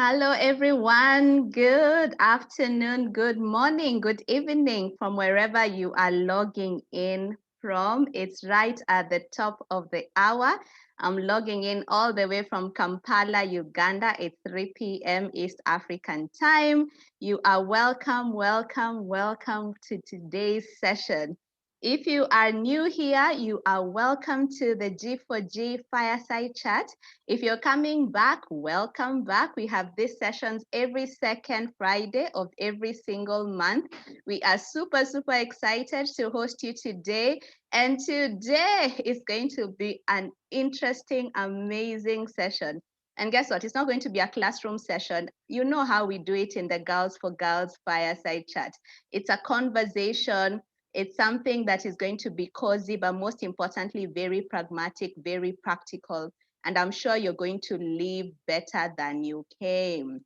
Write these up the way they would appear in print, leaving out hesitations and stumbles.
Hello, everyone. Good afternoon, good morning, good evening from wherever you are logging in from. It's right at the top of the hour. I'm logging in all the way from Kampala, Uganda. It's 3 p.m. East African time. You are welcome, welcome, welcome to today's session. If you are new here, you are welcome to the G4G Fireside Chat. If you're coming back, welcome back. We have these sessions every second Friday of every single month. We are super, super excited to host you today. And today is going to be an interesting, amazing session. And guess what? It's not going to be a classroom session. You know how we do it in the Girls for Girls Fireside Chat. It's a conversation. It's something that is going to be cozy, but most importantly, very pragmatic, very practical. And I'm sure you're going to leave better than you came.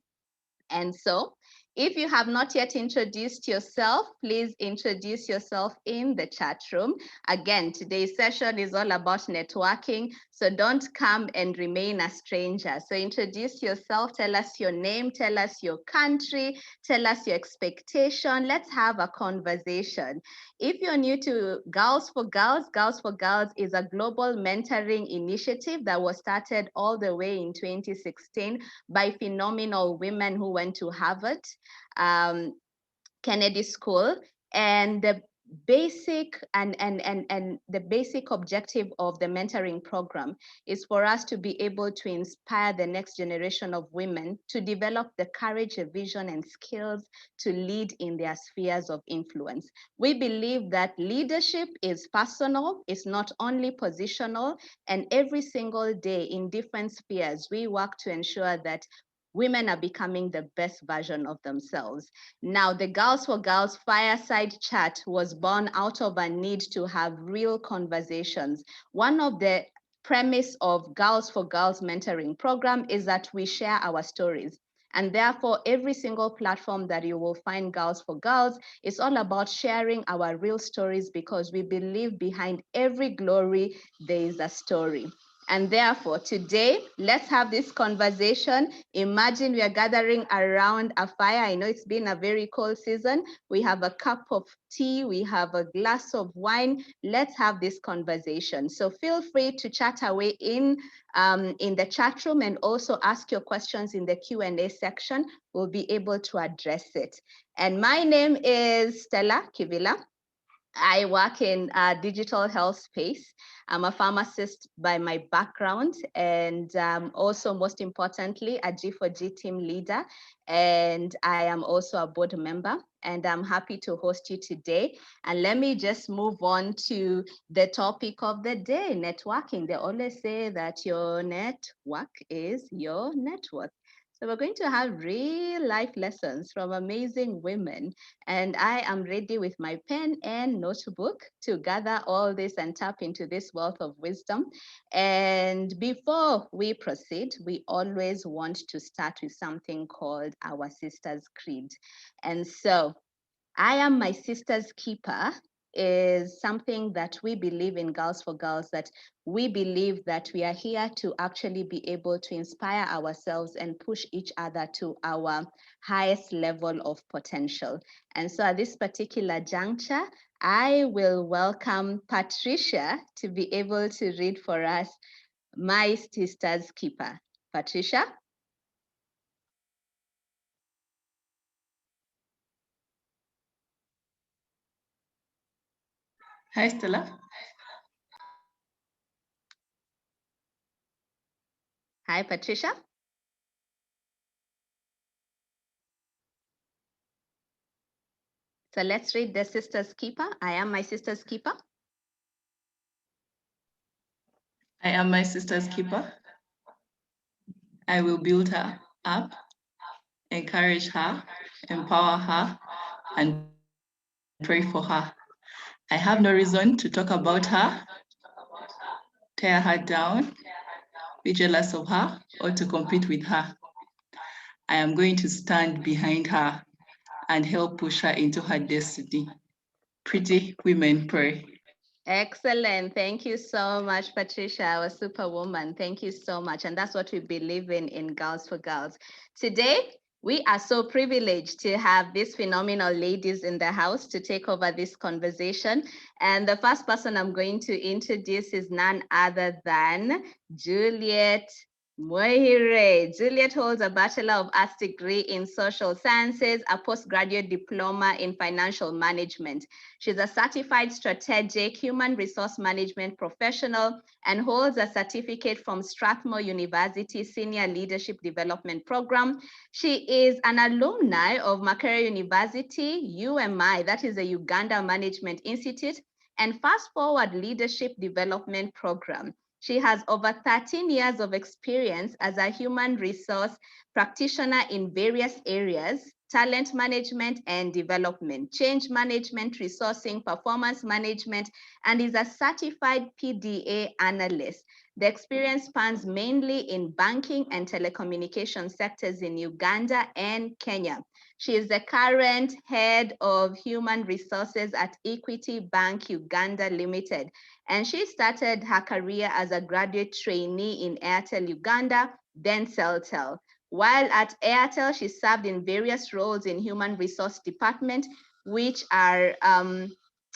And so, if you have not yet introduced yourself, please introduce yourself in the chat room. Again, today's session is all about networking, so don't come and remain a stranger. So introduce yourself, tell us your name, tell us your country, tell us your expectation. Let's have a conversation. If you're new to Girls for Girls is a global mentoring initiative that was started all the way in 2016 by phenomenal women who went to Harvard, Kennedy School, and the basic the basic objective of the mentoring program is for us to be able to inspire the next generation of women to develop the courage, the vision, and skills to lead in their spheres of influence. We believe that leadership is personal, it's not only positional, and every single day in different spheres, we work to ensure that women are becoming the best version of themselves. Now, the Girls for Girls Fireside Chat was born out of a need to have real conversations. One of the premise of Girls for Girls mentoring program is that we share our stories. And therefore, every single platform that you will find Girls for Girls is all about sharing our real stories because we believe behind every glory, there is a story. And therefore, today, let's have this conversation. Imagine we are gathering around a fire. I know it's been a very cold season. We have a cup of tea, we have a glass of wine. Let's have this conversation. So feel free to chat away in the chat room and also ask your questions in the Q&A section. We'll be able to address it. And my name is Stella Kivila. I work in a digital health space. I'm a pharmacist by my background, and also most importantly, a G4G team leader. And I am also a board member, and I'm happy to host you today. And let me just move on to the topic of the day, networking. They always say that your network is your net worth. So we're going to have real life lessons from amazing women. And I am ready with my pen and notebook to gather all this and tap into this wealth of wisdom. And before we proceed, we always want to start with something called our sister's creed. And so I am my sister's keeper is something that we believe in Girls for Girls, that we believe that we are here to actually be able to inspire ourselves and push each other to our highest level of potential. And so at this particular juncture, I will welcome Patricia to be able to read for us my sister's keeper. Patricia? Hi, Stella. Hi, Patricia. So let's read the sister's keeper. I am my sister's keeper. I am my sister's keeper. I will build her up, encourage her, empower her, and pray for her. I have no reason to talk about her, tear her down, be jealous of her, or to compete with her. I am going to stand behind her and help push her into her destiny. Pretty women pray. Excellent. Thank you so much, Patricia, our superwoman. Thank you so much. And that's what we believe in Girls for Girls. Today, we are so privileged to have these phenomenal ladies in the house to take over this conversation. And the first person I'm going to introduce is none other than Juliet Moire. Juliet holds a Bachelor of Arts degree in Social Sciences, a postgraduate diploma in Financial Management. She's a certified strategic human resource management professional and holds a certificate from Strathmore University Senior Leadership Development Program. She is an alumni of Makerere University, UMI, that is the Uganda Management Institute, and Fast Forward Leadership Development Program. She has over 13 years of experience as a human resource practitioner in various areas: talent management and development, change management, resourcing, performance management, and is a certified PDA analyst. The experience spans mainly in banking and telecommunication sectors in Uganda and Kenya. She is the current head of human resources at Equity Bank Uganda Limited, and she started her career as a graduate trainee in Airtel Uganda, then Celtel. While at Airtel, she served in various roles in human resource department, which are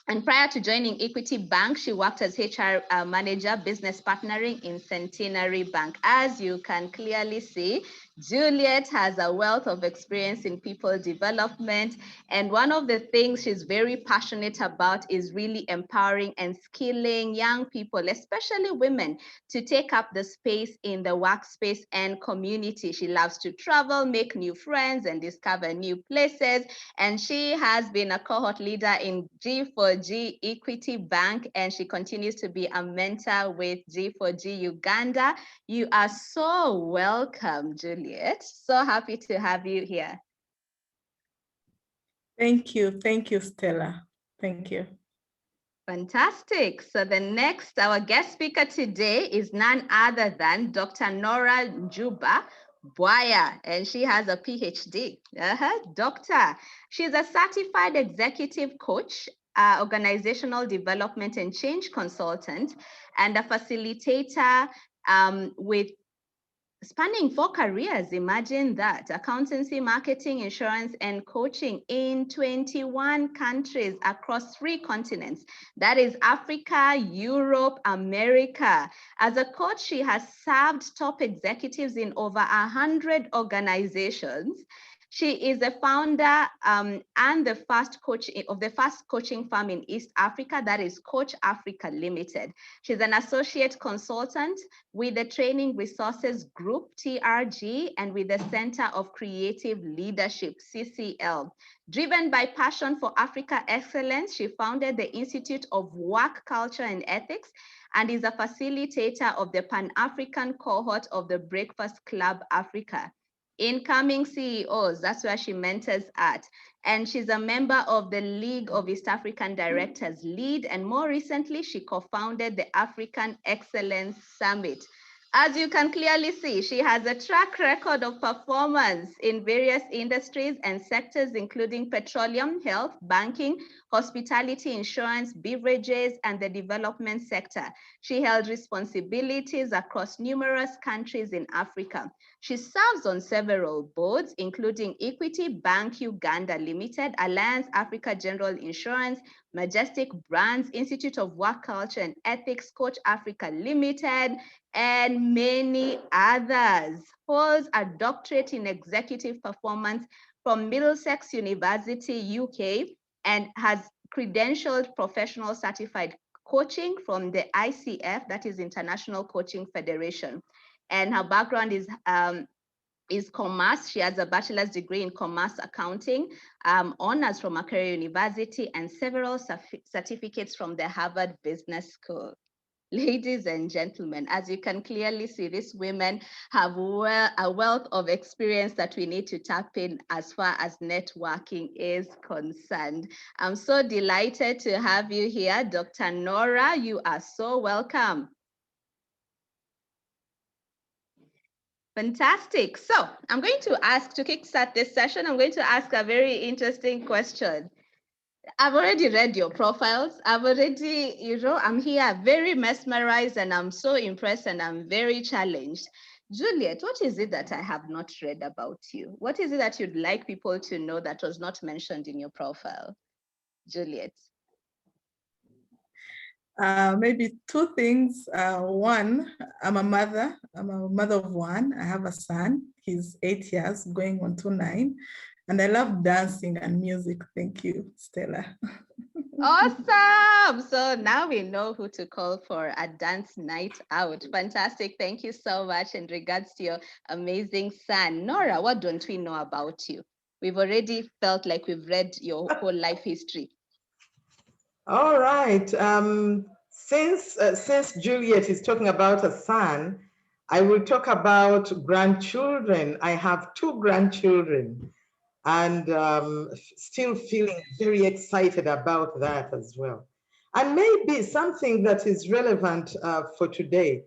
and prior to joining Equity Bank, she worked as HR manager, business partnering in Centenary Bank. As you can clearly see, Juliet has a wealth of experience in people development. And one of the things she's very passionate about is really empowering and skilling young people, especially women, to take up the space in the workspace and community. She loves to travel, make new friends, and discover new places. And she has been a cohort leader in G4G Equity Bank, and she continues to be a mentor with G4G Uganda. You are so welcome, Juliet. So happy to have you here. Thank you, Stella. Thank you. Fantastic. So our guest speaker today is none other than Dr. Norah Bwaya, and she has a PhD. Doctor. She's a certified executive coach, organizational development and change consultant, and a facilitator with spanning 4 careers. Imagine that: accountancy, marketing, insurance, and coaching in 21 countries across 3 continents. That is Africa, Europe, America. As a coach, she has served top executives in over 100 organizations. She is the founder and the first coach of the first coaching firm in East Africa, that is Coach Africa Limited. She's an associate consultant with the Training Resources Group, TRG, and with the Center of Creative Leadership, CCL. Driven by passion for Africa excellence, she founded the Institute of Work Culture and Ethics and is a facilitator of the Pan-African cohort of the Breakfast Club Africa. Incoming CEOs, that's where she mentors at. And she's a member of the League of East African Directors, LEAD, and more recently, she co-founded the African Excellence Summit. As you can clearly see, she has a track record of performance in various industries and sectors, including petroleum, health, banking, hospitality, insurance, beverages, and the development sector. She held responsibilities across numerous countries in Africa. She serves on several boards, including Equity Bank Uganda Limited, Alliance Africa General Insurance, Majestic Brands, Institute of Work Culture and Ethics, Coach Africa Limited, and many others. Holds a doctorate in executive performance from Middlesex University, UK, and has credentialed professional certified coaching from the ICF, that is International Coaching Federation. And her background is commerce. She has a bachelor's degree in commerce accounting, honors from Makerere University, and several certificates from the Harvard Business School. Ladies and gentlemen, as you can clearly see, these women have a wealth of experience that we need to tap in as far as networking is concerned. I'm so delighted to have you here, Dr. Norah. You are so welcome. Fantastic. So I'm going to kickstart this session, I'm going to ask a very interesting question. I've already read your profiles. I've already, I'm here very mesmerized and I'm so impressed and I'm very challenged. Juliet, what is it that I have not read about you? What is it that you'd like people to know that was not mentioned in your profile? Juliet. Maybe two things. One, I'm a mother. I'm a mother of one. I have a son. He's 8 years, going on to 9. And I love dancing and music. Thank you, Stella. Awesome. So now we know who to call for a dance night out. Fantastic. Thank you so much in regards to your amazing son. Norah, what don't we know about you? We've already felt like we've read your whole life history. All right. Since Juliet is talking about a son, I will talk about grandchildren. I have 2 grandchildren, and still feeling very excited about that as well. And maybe something that is relevant for today.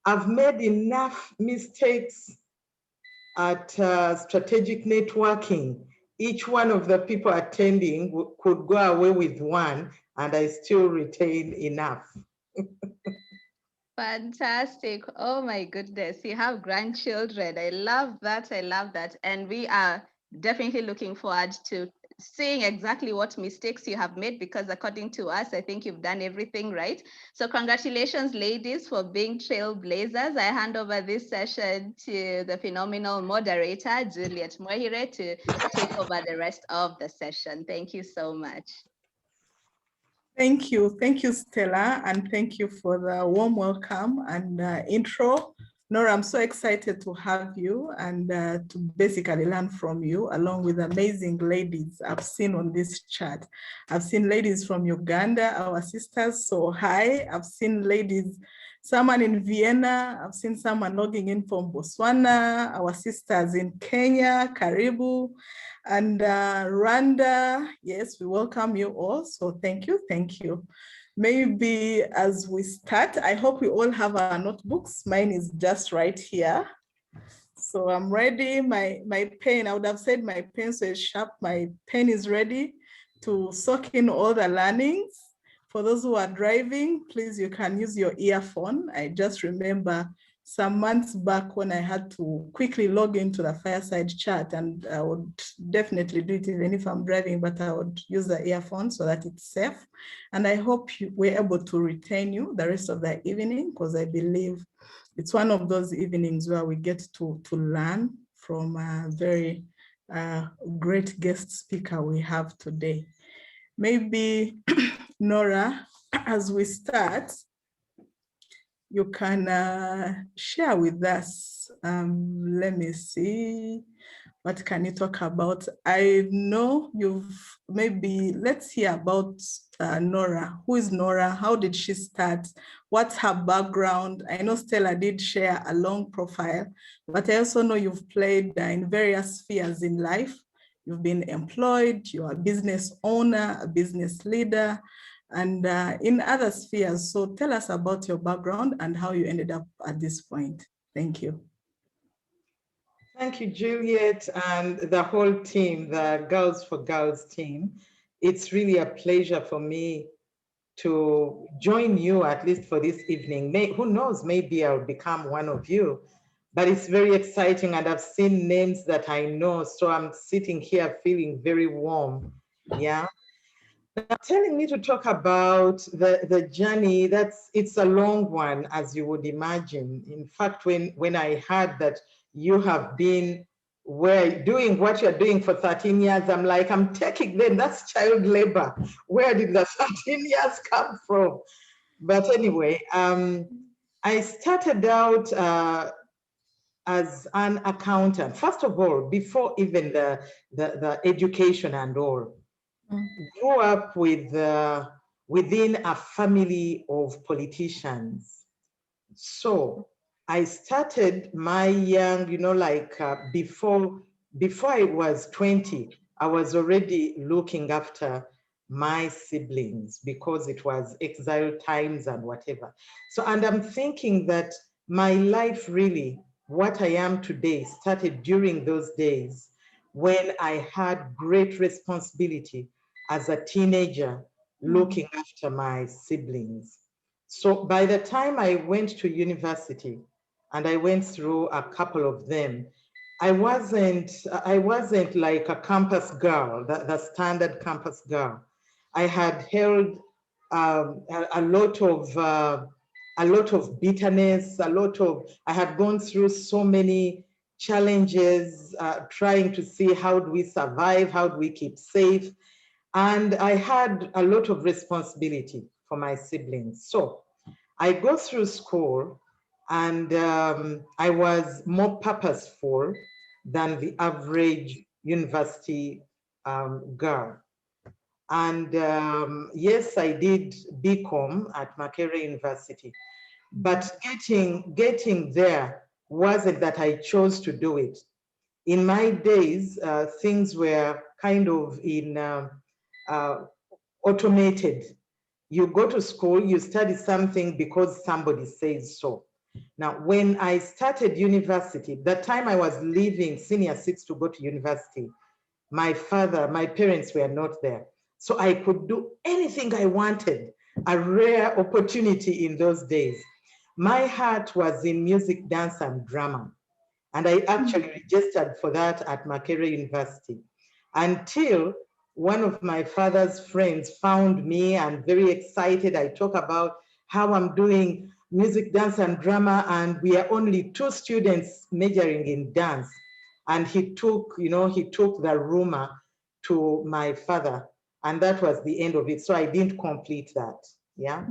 I've made enough mistakes at strategic networking. Each one of the people attending could go away with one, and I still retain enough. Fantastic. Oh my goodness. You have grandchildren. I love that. I love that. And we are definitely looking forward to seeing exactly what mistakes you have made, because according to us, I think you've done everything right. So congratulations, ladies, for being trailblazers. I hand over this session to the phenomenal moderator, Juliet Mohire, to take over the rest of the session. Thank you so much. Thank you, Stella, and thank you for the warm welcome and intro. Norah, I'm so excited to have you and to basically learn from you, along with amazing ladies I've seen on this chat. I've seen ladies from Uganda, our sisters, so hi. I've seen ladies, someone in Vienna. I've seen someone logging in from Botswana, our sisters in Kenya, Karibu. And Rwanda, yes, we welcome you all. So thank you, thank you. Maybe as we start, I hope we all have our notebooks. Mine is just right here. So I'm ready, my pen, I would have said my pencil is sharp. My pen is ready to soak in all the learnings. For those who are driving, please, you can use your earphone. I just remember some months back when I had to quickly log into the Fireside chat, and I would definitely do it even if I'm driving, but I would use the earphone so that it's safe. And I hope we're able to retain you the rest of the evening, because I believe it's one of those evenings where we get to learn from a very great guest speaker we have today. Maybe, Norah, as we start, you can share with us, let me see, what can you talk about? I know let's hear about Norah. Who is Norah? How did she start? What's her background? I know Stella did share a long profile, but I also know you've played in various spheres in life. You've been employed, you're a business owner, a business leader, and in other spheres. So tell us about your background and how you ended up at this point. Thank you. Thank you, Juliet, and the whole team, the Girls for Girls team. It's really a pleasure for me to join you, at least for this evening. Who knows, maybe I'll become one of you, but it's very exciting, and I've seen names that I know, so I'm sitting here feeling very warm, yeah? Telling me to talk about the journey, it's a long one, as you would imagine. In fact, when I heard that you have been doing what you're doing for 13 years, I'm like, I'm taking them, that's child labor. Where did the 13 years come from? But anyway, I started out as an accountant. First of all, before even the education and all, grew up within a family of politicians. So I started my young, before I was 20, I was already looking after my siblings because it was exile times and whatever. So, and I'm thinking that my life really, what I am today, started during those days when I had great responsibility as a teenager looking after my siblings. So by the time I went to university, and I went through a couple of them, I wasn't like a campus girl, the standard campus girl. I had held a lot of bitterness, I had gone through so many challenges, trying to see how do we survive, how do we keep safe. And I had a lot of responsibility for my siblings. So I go through school, and I was more purposeful than the average university girl. And yes, I did BCom at Makerere University, but getting there wasn't that I chose to do it. In my days, things were kind of automated. You go to school, you study something because somebody says so. Now, when I started university, that time I was leaving senior six to go to university, my parents were not there. So I could do anything I wanted, a rare opportunity in those days. My heart was in music, dance, and drama. And I actually registered for that at Makerere University until one of my father's friends found me and very excited. I talk about how I'm doing music, dance, and drama, and we are only 2 students majoring in dance. And he took the rumor to my father, and that was the end of it. So I didn't complete that. Yeah.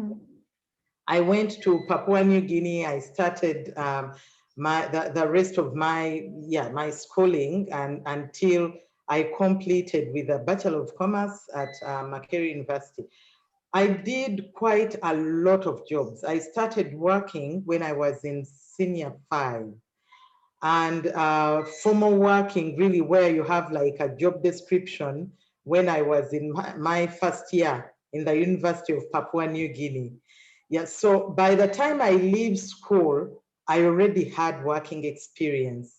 I went to Papua New Guinea. I started the rest of my schooling, and until I completed with a Bachelor of Commerce at Makerere University. I did quite a lot of jobs. I started working when I was in senior 5, and formal working, really, where you have like a job description, when I was in my first year in the University of Papua New Guinea. Yeah, so by the time I leave school, I already had working experience.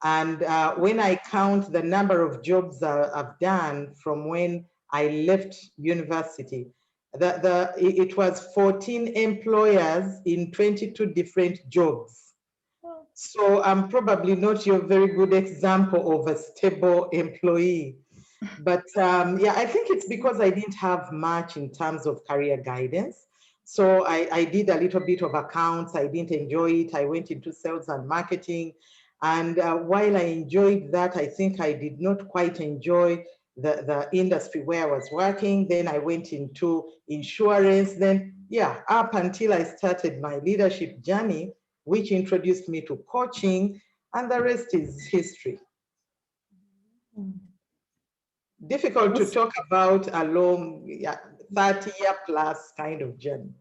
And when I count the number of jobs I've done from when I left university, it was 14 employers in 22 different jobs. So I'm probably not your very good example of a stable employee. But yeah, I think it's because I didn't have much in terms of career guidance. So I did a little bit of accounts. I didn't enjoy it. I went into sales and marketing. And while I enjoyed that, I think I did not quite enjoy the industry where I was working. Then I went into insurance. Then, yeah, up until I started my leadership journey, which introduced me to coaching, and the rest is history. Difficult to talk about a long 30-year plus kind of journey.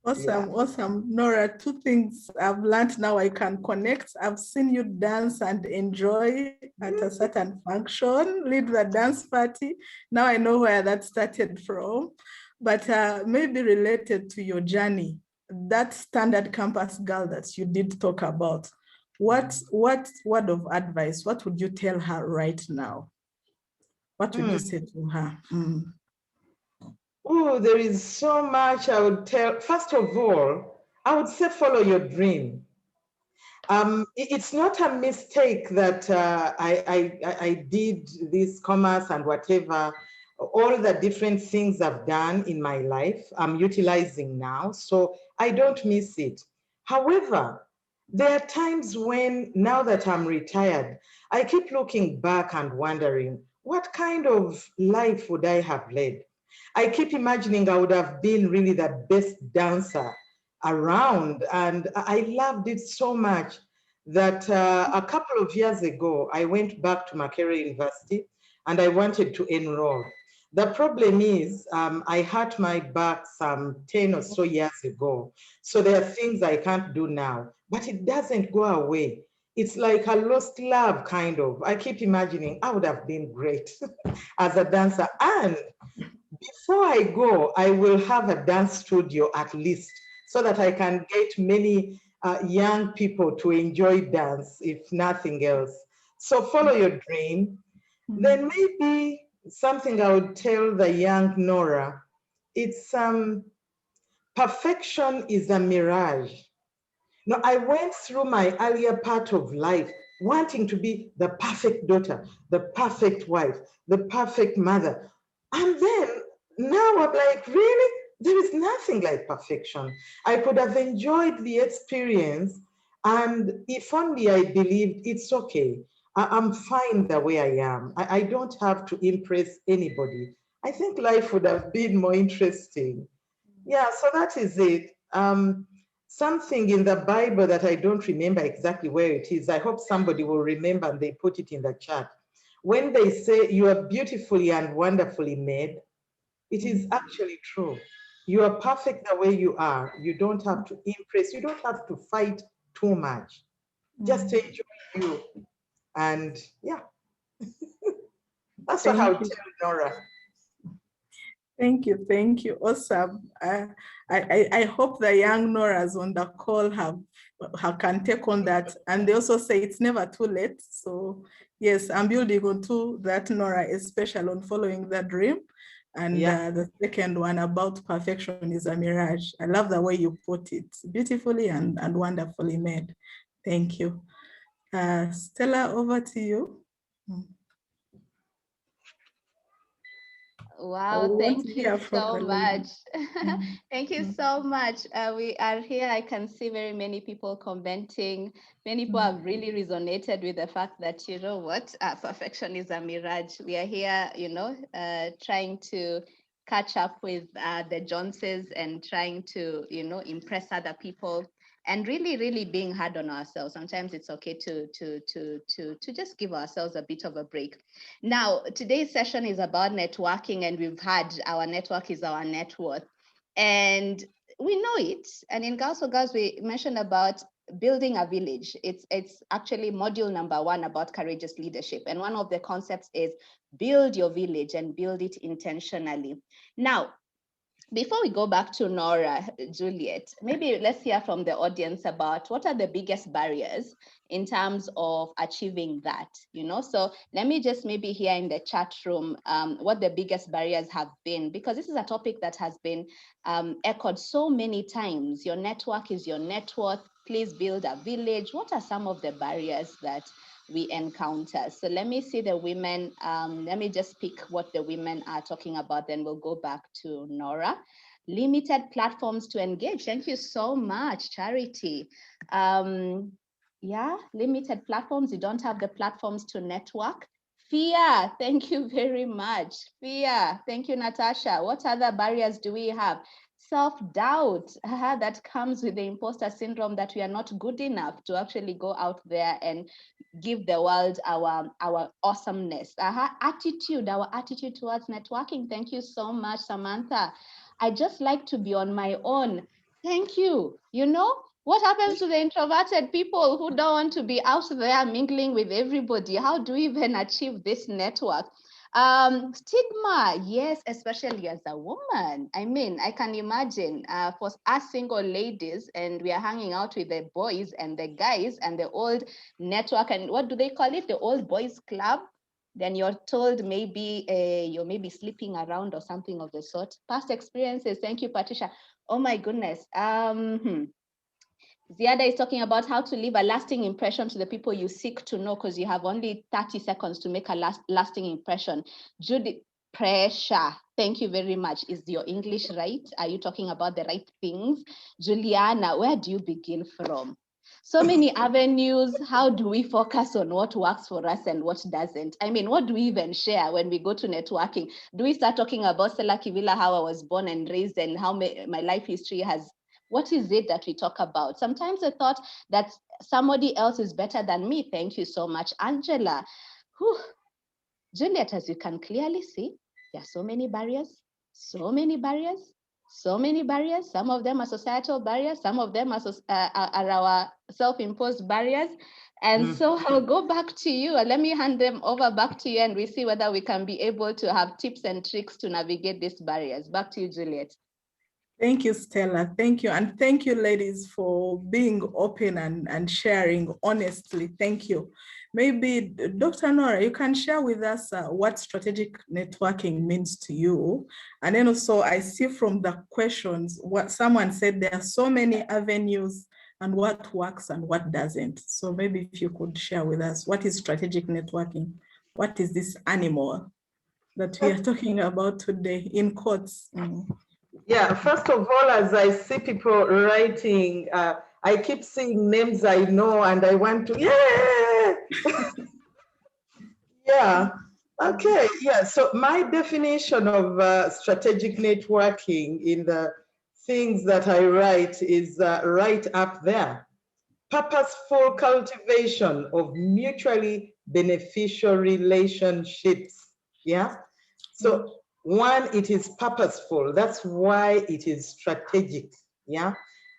Awesome, awesome. Norah, 2 things I've learned now I can connect. I've seen you dance and enjoy at a certain function, lead the dance party. Now I know where that started from, but maybe related to your journey, that standard campus girl that you did talk about. What word of advice, what would you tell her right now? What would you say to her? Oh, there is so much I would tell. First of all, I would say follow your dream. It's not a mistake that I did this commerce and whatever, all the different things I've done in my life, I'm utilizing now, so I don't miss it. However, there are times when, now that I'm retired, I keep looking back and wondering, what kind of life would I have led? I keep imagining I would have been really the best dancer around, and I loved it so much that a couple of years ago, I went back to Makerere University and I wanted to enroll. The problem is I hurt my back some 10 or so years ago. So there are things I can't do now, but it doesn't go away. It's like a lost love, kind of. I keep imagining I would have been great as a dancer. And before I go, I will have a dance studio at least, so that I can get many young people to enjoy dance, if nothing else. So follow your dream. Then maybe something I would tell the young Norah, it's perfection is a mirage. Now, I went through my earlier part of life wanting to be the perfect daughter, the perfect wife, the perfect mother. And then now I'm like, really? There is nothing like perfection. I could have enjoyed the experience, and if only I believed it's okay. I'm fine the way I am. I don't have to impress anybody. I think life would have been more interesting. Yeah, so that is it. Something in the Bible that I don't remember exactly where it is. I hope somebody will remember and they put it in the chat. When they say you are beautifully and wonderfully made, it is actually true. You are perfect the way you are. You don't have to impress. You don't have to fight too much. Just enjoy you. And yeah, that's what I Thank would you. tell Nora. Thank you. Thank you. Awesome. I hope the young Noras on the call can take on that. And they also say it's never too late. So yes, I'm building on to that, Nora, especially on following the dream. And Yeah. the second one about perfection is a mirage. I love the way you put it, beautifully and wonderfully made. Thank you. Stella, over to you. Wow, Want to thank you hear from so the much. lady. Mm. Thank you so much. We are here. I can see very many people commenting. Many people have really resonated with the fact that, you know what, perfection is a mirage. We are here, trying to catch up with the Joneses and trying to, impress other people, and really, really being hard on ourselves. Sometimes it's okay to just give ourselves a bit of a break. Now, today's session is about networking, and we've had our network is our net worth. And we know it. And in Girls for Girls, we mentioned about building a village. It's actually module number 1 about courageous leadership. And one of the concepts is build your village and build it intentionally. Now, before we go back to Norah, Juliet, maybe let's hear from the audience about what are the biggest barriers in terms of achieving that, So let me just maybe hear in the chat room what the biggest barriers have been, because this is a topic that has been echoed so many times. Your network is your net worth. Please build a village. What are some of the barriers that we encounter? So let me see the women. Let me just pick what the women are talking about, then we'll go back to Norah. Limited platforms to engage. Thank you so much, Charity. Yeah, limited platforms. You don't have the platforms to network. Fear, thank you very much. Fear, thank you, Natasha. What other barriers do we have? Self-doubt, that comes with the imposter syndrome, that we are not good enough to actually go out there and give the world our awesomeness. Our attitude towards networking. Thank you so much, Samantha. I just like to be on my own. Thank you. What happens to the introverted people who don't want to be out there mingling with everybody? How do we even achieve this network? Stigma, yes, especially as a woman. I mean, I can imagine for us single ladies, and we are hanging out with the boys and the guys and the old network, and what do they call it? The old boys club. Then you're told maybe you're maybe sleeping around or something of the sort. Past experiences. Thank you, Patricia. Oh my goodness. Ziada is talking about how to leave a lasting impression to the people you seek to know, because you have only 30 seconds to make a lasting impression. Judith, pressure. Thank you very much. Is your English right? Are you talking about the right things? Juliana, where do you begin from? So many avenues. How do we focus on what works for us and what doesn't? I mean, what do we even share when we go to networking? Do we start talking about Stella Kivila, how I was born and raised, and how my life history has? What is it that we talk about? Sometimes I thought that somebody else is better than me. Thank you so much, Angela. Whew. Juliet, as you can clearly see, there are so many barriers, so many barriers, so many barriers. Some of them are societal barriers. Some of them are our self-imposed barriers. And so I'll go back to you. Let me hand them over back to you, and we see whether we can be able to have tips and tricks to navigate these barriers. Back to you, Juliet. Thank you, Stella. Thank you. And thank you, ladies, for being open and sharing honestly. Thank you. Maybe Dr. Norah, you can share with us what strategic networking means to you. And then also I see from the questions, what someone said, there are so many avenues and what works and what doesn't. So maybe if you could share with us, what is strategic networking? What is this animal that we are talking about today in quotes? Yeah, first of all, as I see people writing, I keep seeing names I know and I want to, yeah. Yeah, okay, yeah. So my definition of strategic networking in the things that I write is right up there. Purposeful cultivation of mutually beneficial relationships. Yeah. So one, it is purposeful. That's why it is strategic. Yeah.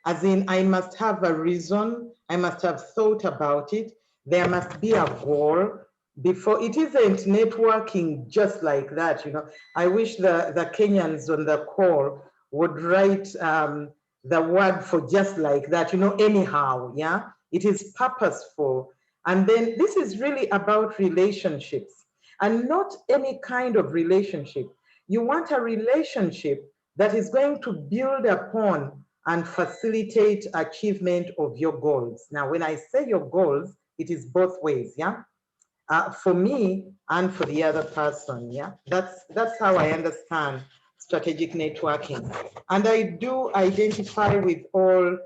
As in, I must have a reason. I must have thought about it. There must be a goal before. It isn't networking just like that. You know, I wish the Kenyans on the call would write the word for just like that, you know, anyhow, yeah? It is purposeful. And then this is really about relationships and not any kind of relationship. You want a relationship that is going to build upon and facilitate achievement of your goals. Now, when I say your goals, it is both ways, yeah? For me and for the other person, yeah? That's how I understand strategic networking. And I do identify with all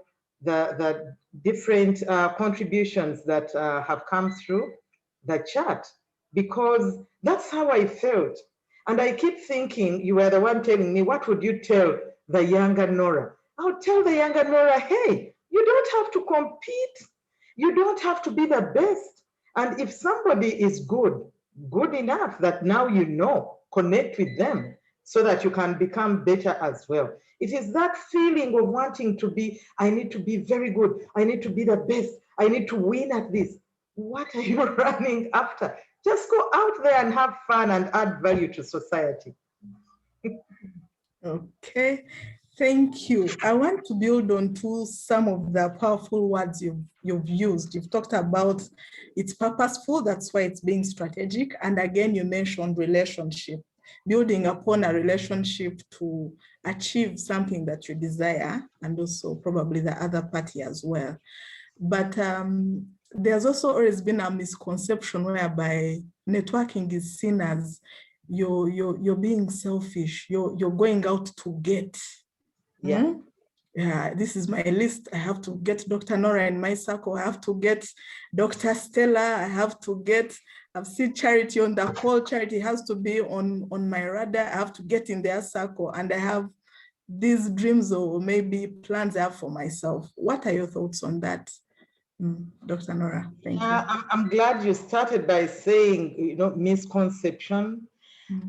the different contributions that have come through the chat, because that's how I felt. And I keep thinking, you were the one telling me, what would you tell the younger Norah? I would tell the younger Norah, hey, you don't have to compete. You don't have to be the best. And if somebody is good enough that now you know, connect with them so that you can become better as well. It is that feeling of wanting to be, I need to be very good. I need to be the best. I need to win at this. What are you running after? Just go out there and have fun and add value to society. Okay, thank you. I want to build on to some of the powerful words you've used. You've talked about it's purposeful, that's why it's being strategic. And again, you mentioned relationship, building upon a relationship to achieve something that you desire, and also probably the other party as well. But there's also always been a misconception whereby networking is seen as you're being selfish. You're going out to get. Yeah. Yeah, this is my list. I have to get Dr. Norah in my circle. I have to get Dr. Stella. I have to get, I've seen Charity on the call. Charity has to be on my radar. I have to get in their circle. And I have these dreams or maybe plans I have for myself. What are your thoughts on that? Dr. Norah, thank you. I'm glad you started by saying, you know, misconception.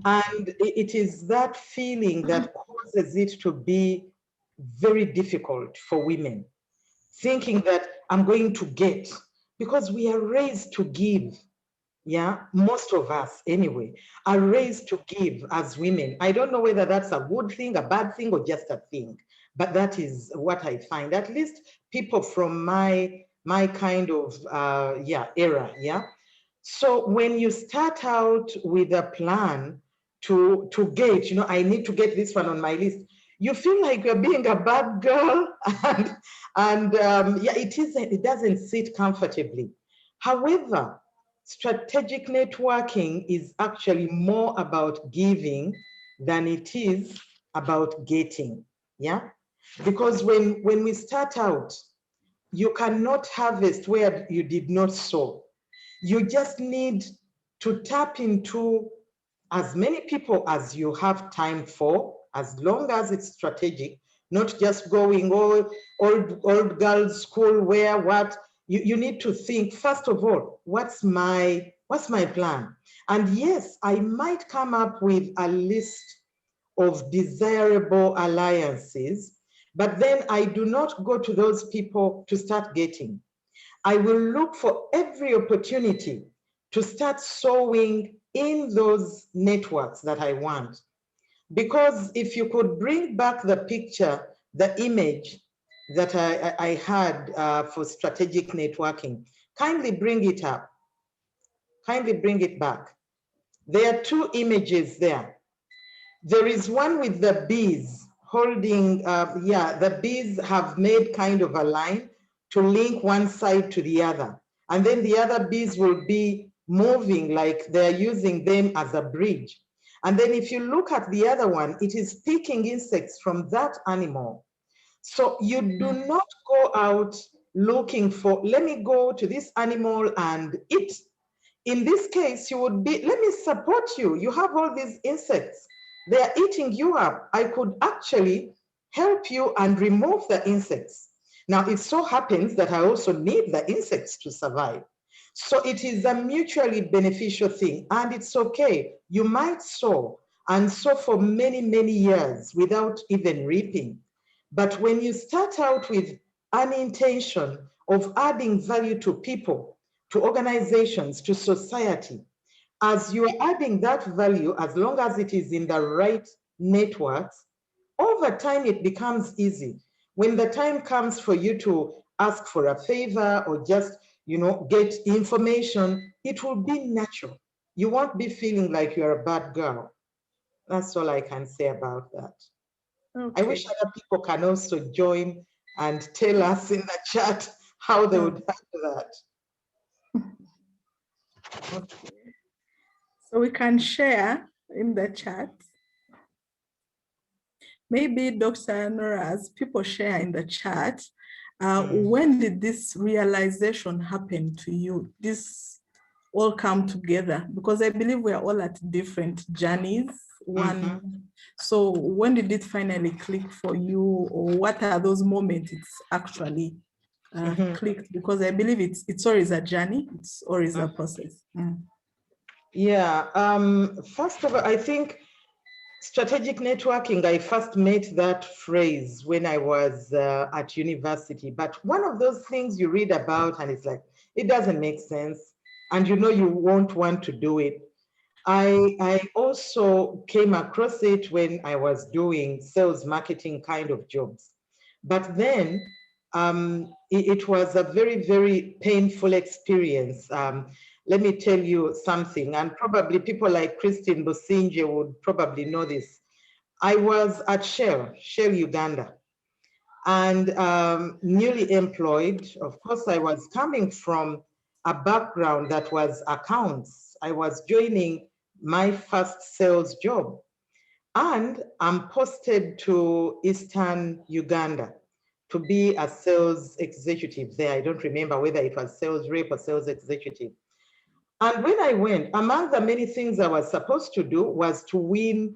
And it is that feeling that causes it to be very difficult for women, thinking that I'm going to get, because we are raised to give. Yeah, most of us anyway are raised to give as women. I don't know whether that's a good thing, a bad thing, or just a thing, but that is what I find. At least people from my kind of era. Yeah. So when you start out with a plan to get, you know, I need to get this one on my list, you feel like you're being a bad girl, and yeah, it doesn't sit comfortably. However, strategic networking is actually more about giving than it is about getting. Yeah, because when we start out, you cannot harvest where you did not sow. You just need to tap into as many people as you have time for, as long as it's strategic, not just going old girls school where what. You need to think, first of all, what's my plan? And yes, I might come up with a list of desirable alliances, but then I do not go to those people to start getting. I will look for every opportunity to start sowing in those networks that I want. Because if you could bring back the picture, the image that I had for strategic networking, kindly bring it up. Kindly bring it back. There are two images there. There is one with the bees holding, the bees have made kind of a line to link one side to the other. And then the other bees will be moving like they're using them as a bridge. And then if you look at the other one, it is picking insects from that animal. So you do not go out looking for, let me go to this animal and eat. In this case, you would be, let me support you. You have all these insects. They are eating you up. I could actually help you and remove the insects. Now, it so happens that I also need the insects to survive. So it is a mutually beneficial thing, and it's okay. You might sow and sow for many, many years without even reaping. But when you start out with an intention of adding value to people, to organizations, to society, as you are adding that value, as long as it is in the right networks, over time it becomes easy. When the time comes for you to ask for a favor or just, get information, it will be natural. You won't be feeling like you're a bad girl. That's all I can say about that. Okay. I wish other people can also join and tell us in the chat how they would handle that. Okay. So we can share in the chat. Maybe Dr. Norah, as people share in the chat, when did this realization happen to you? This all come together? Because I believe we are all at different journeys. So when did it finally click for you, or what are those moments it's actually clicked? Because I believe it's always a journey, it's always a process. Yeah, first of all, I think strategic networking, I first met that phrase when I was at university. But one of those things you read about and it's like, it doesn't make sense. And you won't want to do it. I also came across it when I was doing sales marketing kind of jobs. But then it was a very, very painful experience. Let me tell you something, and probably people like Christine Businje would probably know this. I was at Shell Uganda, and newly employed. Of course, I was coming from a background that was accounts. I was joining my first sales job, and I'm posted to Eastern Uganda to be a sales executive there. I don't remember whether it was sales rep or sales executive. And when I went, among the many things I was supposed to do was to win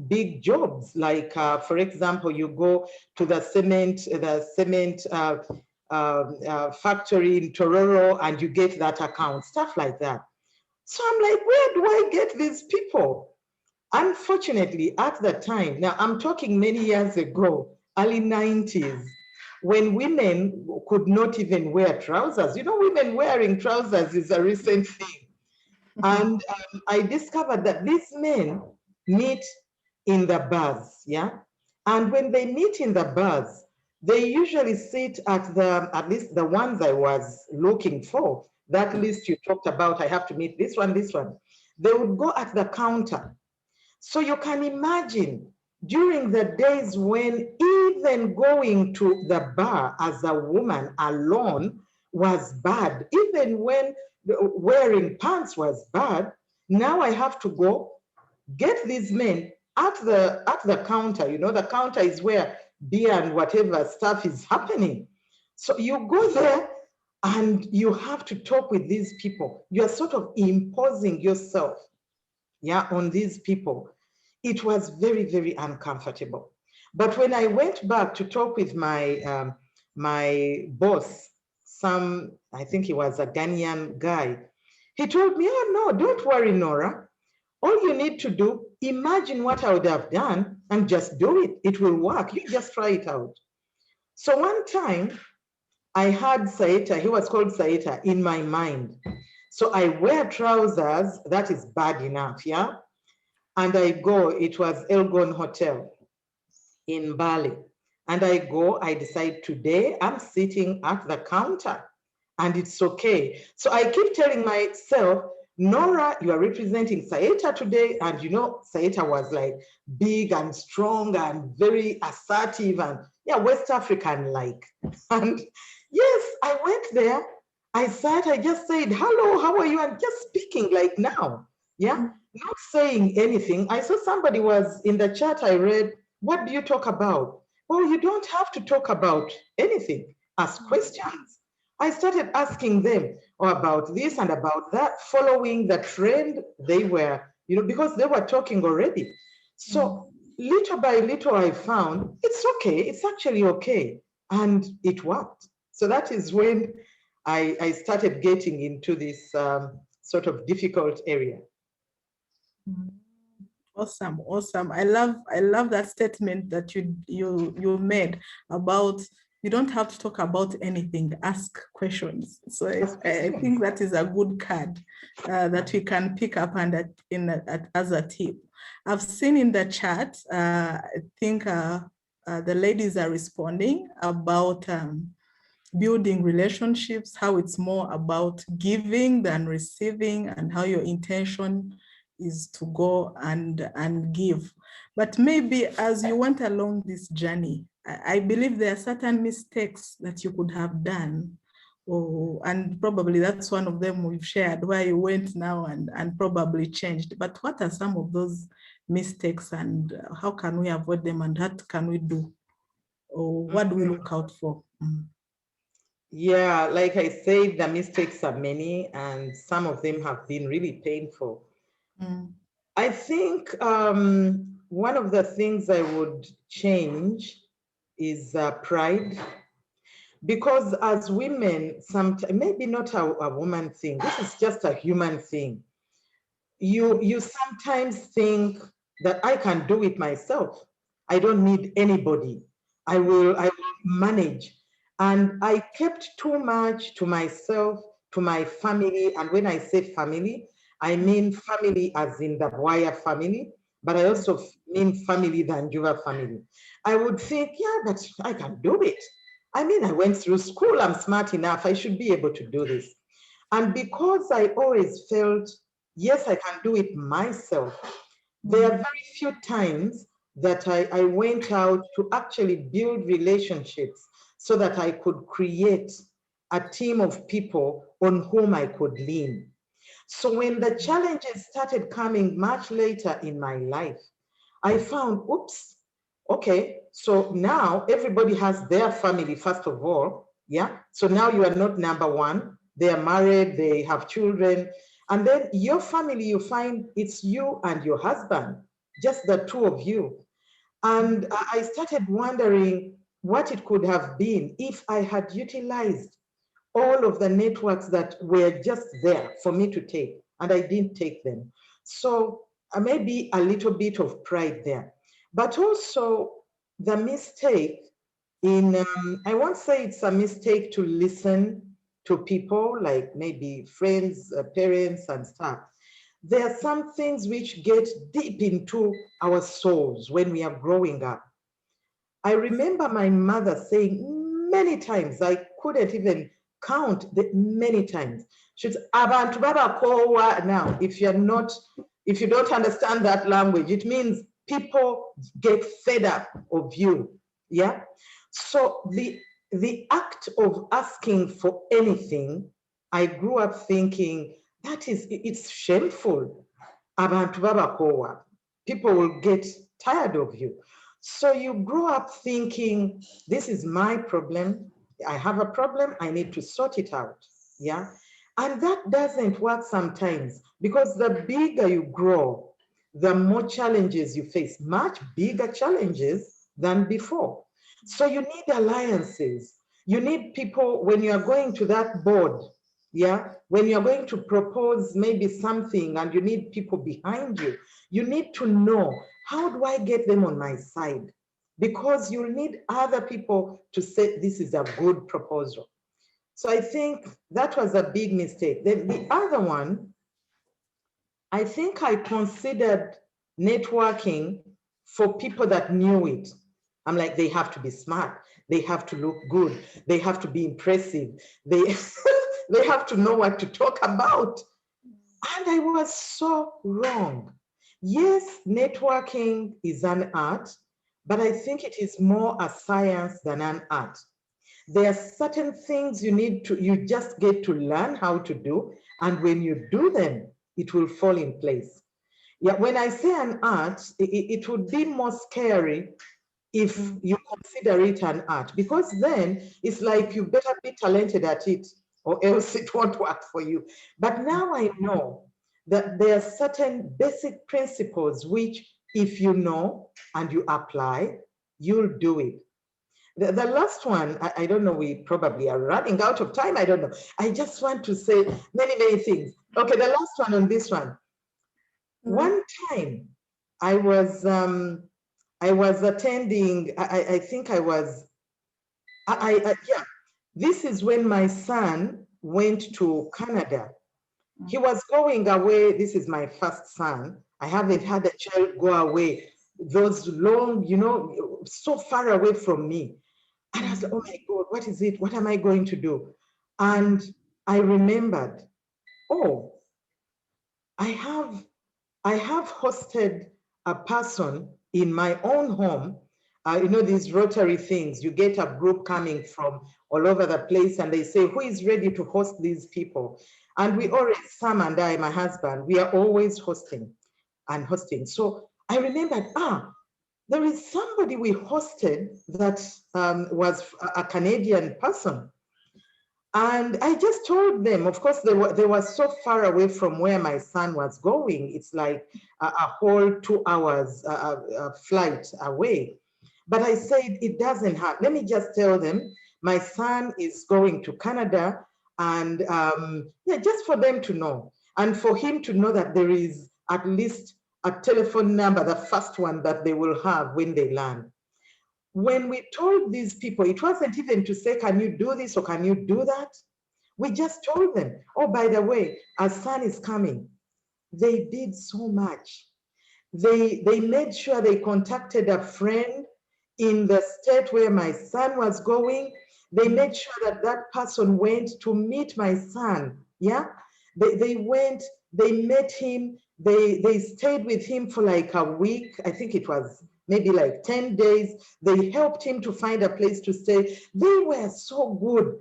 big jobs. Like, for example, you go to the cement factory in Tororo and you get that account, stuff like that. So I'm like, where do I get these people? Unfortunately, at the time, now I'm talking many years ago, early 90s, when women could not even wear trousers. Women wearing trousers is a recent thing. And I discovered that these men meet in the bars, yeah? And when they meet in the bars, they usually sit at least the ones I was looking for, that list you talked about, I have to meet this one, this one. They would go at the counter. So you can imagine during the days when even going to the bar as a woman alone was bad, even when wearing pants was bad, now I have to go get these men at the counter. The counter is where beer and whatever stuff is happening. So you go there and you have to talk with these people. You are sort of imposing yourself, on these people. It was very, very uncomfortable. But when I went back to talk with my my boss, I think he was a Ghanaian guy, he told me, oh no, don't worry, Norah. All you need to do, imagine what I would have done and just do it. It will work. You just try it out. So one time I had Saita, he was called Saita, in my mind. So I wear trousers, that is bad enough, yeah? And I go, it was Elgon Hotel in Bali. And I go, I decide today I'm sitting at the counter and it's okay. So I keep telling myself, Norah, you are representing Saeta today. And you know, Saeta was like big and strong and very assertive and yeah, West African like. And yes, I went there. I sat, I just said, hello, how are you? And just speaking like now. Yeah, not saying anything. I saw somebody was in the chat, I read, what do you talk about? Well, you don't have to talk about anything. Ask questions. I started asking them about this and about that, following the trend they were, you know, because they were talking already. So little by little, I found it's okay. It's actually okay. And it worked. So that is when I started getting into this sort of difficult area. Awesome, awesome. I love that statement that you made about you don't have to talk about anything, ask questions. So I think that is a good card that we can pick up and as a tip. I've seen in the chat, I think the ladies are responding about building relationships, how it's more about giving than receiving, and how your intention is to go and give. But maybe as you went along this journey, I believe there are certain mistakes that you could have done. And probably that's one of them we've shared, where you went now and probably changed. But what are some of those mistakes, and how can we avoid them, and what can we do? Or what do we look out for? Yeah, like I said, the mistakes are many, and some of them have been really painful. I think one of the things I would change is pride. Because as women, maybe not a woman thing, this is just a human thing. You sometimes think that I can do it myself. I don't need anybody. I will manage. And I kept too much to myself, to my family. And when I say family, I mean family as in the Bwaya family, but I also mean family, the Njuva family. I would think, yeah, but I can do it. I mean, I went through school, I'm smart enough, I should be able to do this. And because I always felt, yes, I can do it myself, there are very few times that I went out to actually build relationships so that I could create a team of people on whom I could lean. So when the challenges started coming much later in my life, I found, oops, okay, so now everybody has their family, first of all, yeah? So now you are not number one. They are married, they have children. And then your family, you find it's you and your husband, just the two of you. And I started wondering what it could have been if I had utilized all of the networks that were just there for me to take, and I didn't take them. So maybe a little bit of pride there. But also the mistake in, I won't say it's a mistake to listen to people, like maybe friends, parents and stuff. There are some things which get deep into our souls when we are growing up. I remember my mother saying many times, I couldn't even count the many times. She's abantu babakowa. Now, if you don't understand that language, it means people get fed up of you. Yeah. So the act of asking for anything, I grew up thinking it's shameful. Abantu babakowa. People will get tired of you. So you grow up thinking, this is my problem. I have a problem. I need to sort it out. Yeah. And that doesn't work sometimes, because the bigger you grow, the more challenges you face, much bigger challenges than before. So you need alliances. You need people when you are going to that board. Yeah. When you're going to propose maybe something and you need people behind you, you need to know, how do I get them on my side? Because you'll need other people to say this is a good proposal. So I think that was a big mistake. Then the other one, I think I considered networking for people that knew it. I'm like, they have to be smart. They have to look good. They have to be impressive. They have to know what to talk about. And I was so wrong. Yes, networking is an art, but I think it is more a science than an art. There are certain things you just get to learn how to do. And when you do them, it will fall in place. Yeah, when I say an art, it would be more scary if you consider it an art, because then it's like you better be talented at it or else it won't work for you. But now I know that there are certain basic principles which, if you know and you apply, you'll do it. The last one, I don't know, we probably are running out of time. I don't know. I just want to say many, many things. Okay, the last one on this one. One time I was attending, I think I was, yeah, this is when my son went to Canada. He was going away. This is my first son. I haven't had a child go away those long, so far away from me. And I was like, oh my God, what is it? What am I going to do? And I remembered, oh, I have hosted a person in my own home. These Rotary things, you get a group coming from all over the place and they say, who is ready to host these people? And we always, Sam and I, my husband, we are always hosting and hosting. So I remembered, there is somebody we hosted that was a Canadian person. And I just told them, of course, they were so far away from where my son was going. It's like a whole 2 hours flight away. But I said, it doesn't have, let me just tell them, my son is going to Canada, and just for them to know, and for him to know that there is at least a telephone number, the first one that they will have when they land. When we told these people, it wasn't even to say, can you do this or can you do that? We just told them, oh, by the way, our son is coming. They did so much. They made sure they contacted a friend in the state where my son was going. They made sure that that person went to meet my son. Yeah, they went, they met him, they stayed with him for like a week. I think it was maybe like 10 days. They helped him to find a place to stay. They were so good.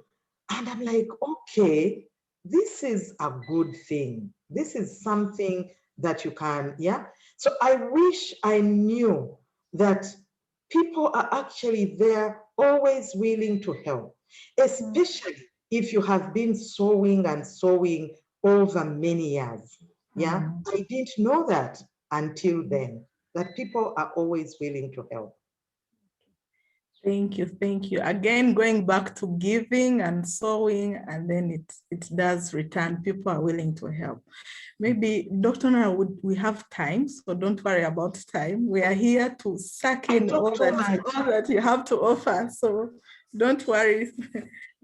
And I'm like, okay, this is a good thing. This is something that you can, yeah? So I wish I knew that people are actually there, always willing to help, especially if you have been sowing and sowing over many years. Yeah, I didn't know that until then, that people are always willing to help. Thank you, thank you. Again, going back to giving and sowing, and then it does return. People are willing to help. Maybe, Dr. Norah, we have time, so don't worry about time. We are here to suck in all that you have to offer, so don't worry.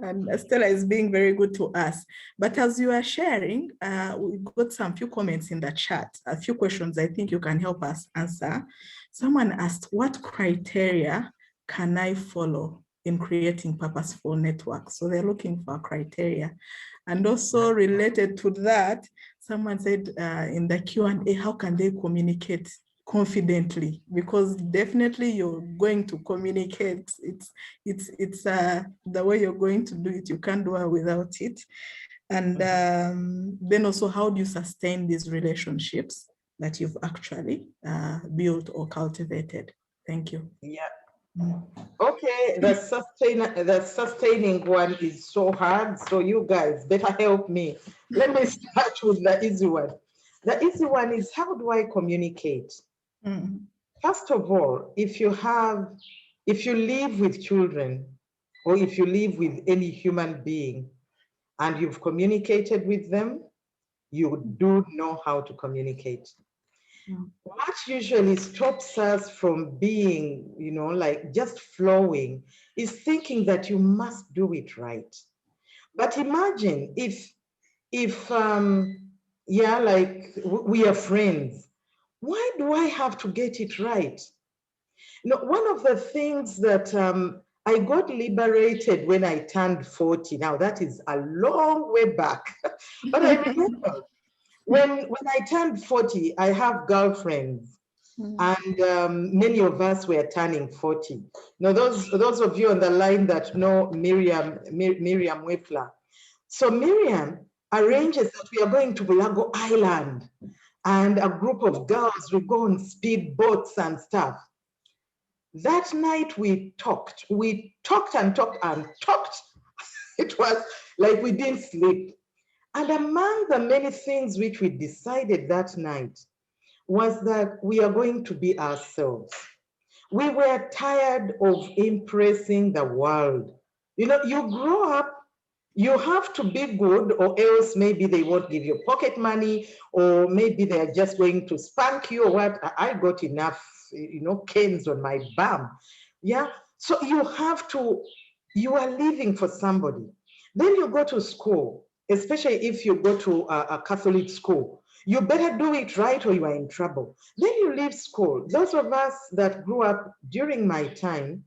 And Stella is being very good to us. But as you are sharing, we got some few comments in the chat, a few questions I think you can help us answer. Someone asked, what criteria can I follow in creating purposeful networks? So they're looking for criteria. And also related to that, someone said in the Q&A, how can they communicate confidently? Because definitely you're going to communicate. It's the way you're going to do it. You can't do it without it. And then also, how do you sustain these relationships that you've actually built or cultivated? Thank you. Yeah. Okay, the sustaining one is so hard, so you guys better help me. Let me start with the easy one. The easy one is, how do I communicate? First of all, if you live with children, or if you live with any human being and you've communicated with them, you do know how to communicate. What usually stops us from being, like just flowing, is thinking that you must do it right. But imagine if like we are friends, why do I have to get it right? One of the things that I got liberated when I turned 40. Now that is a long way back. But I remember when I turned 40, I have girlfriends. And many of us were turning 40. Now, those of you on the line that know Miriam Wifler. So Miriam arranges that we are going to Bulago Island, and a group of girls will go on speed boats and stuff. That night we talked and talked and talked. It was like we didn't sleep. And among the many things which we decided that night was that we are going to be ourselves. We were tired of impressing the world. You know, you grow up, you have to be good, or else maybe they won't give you pocket money, or maybe they're just going to spank you or what. I got enough, you know, canes on my bum. Yeah. So you are living for somebody. Then you go to school, especially if you go to a Catholic school. You better do it right or you are in trouble. Then you leave school. Those of us that grew up during my time,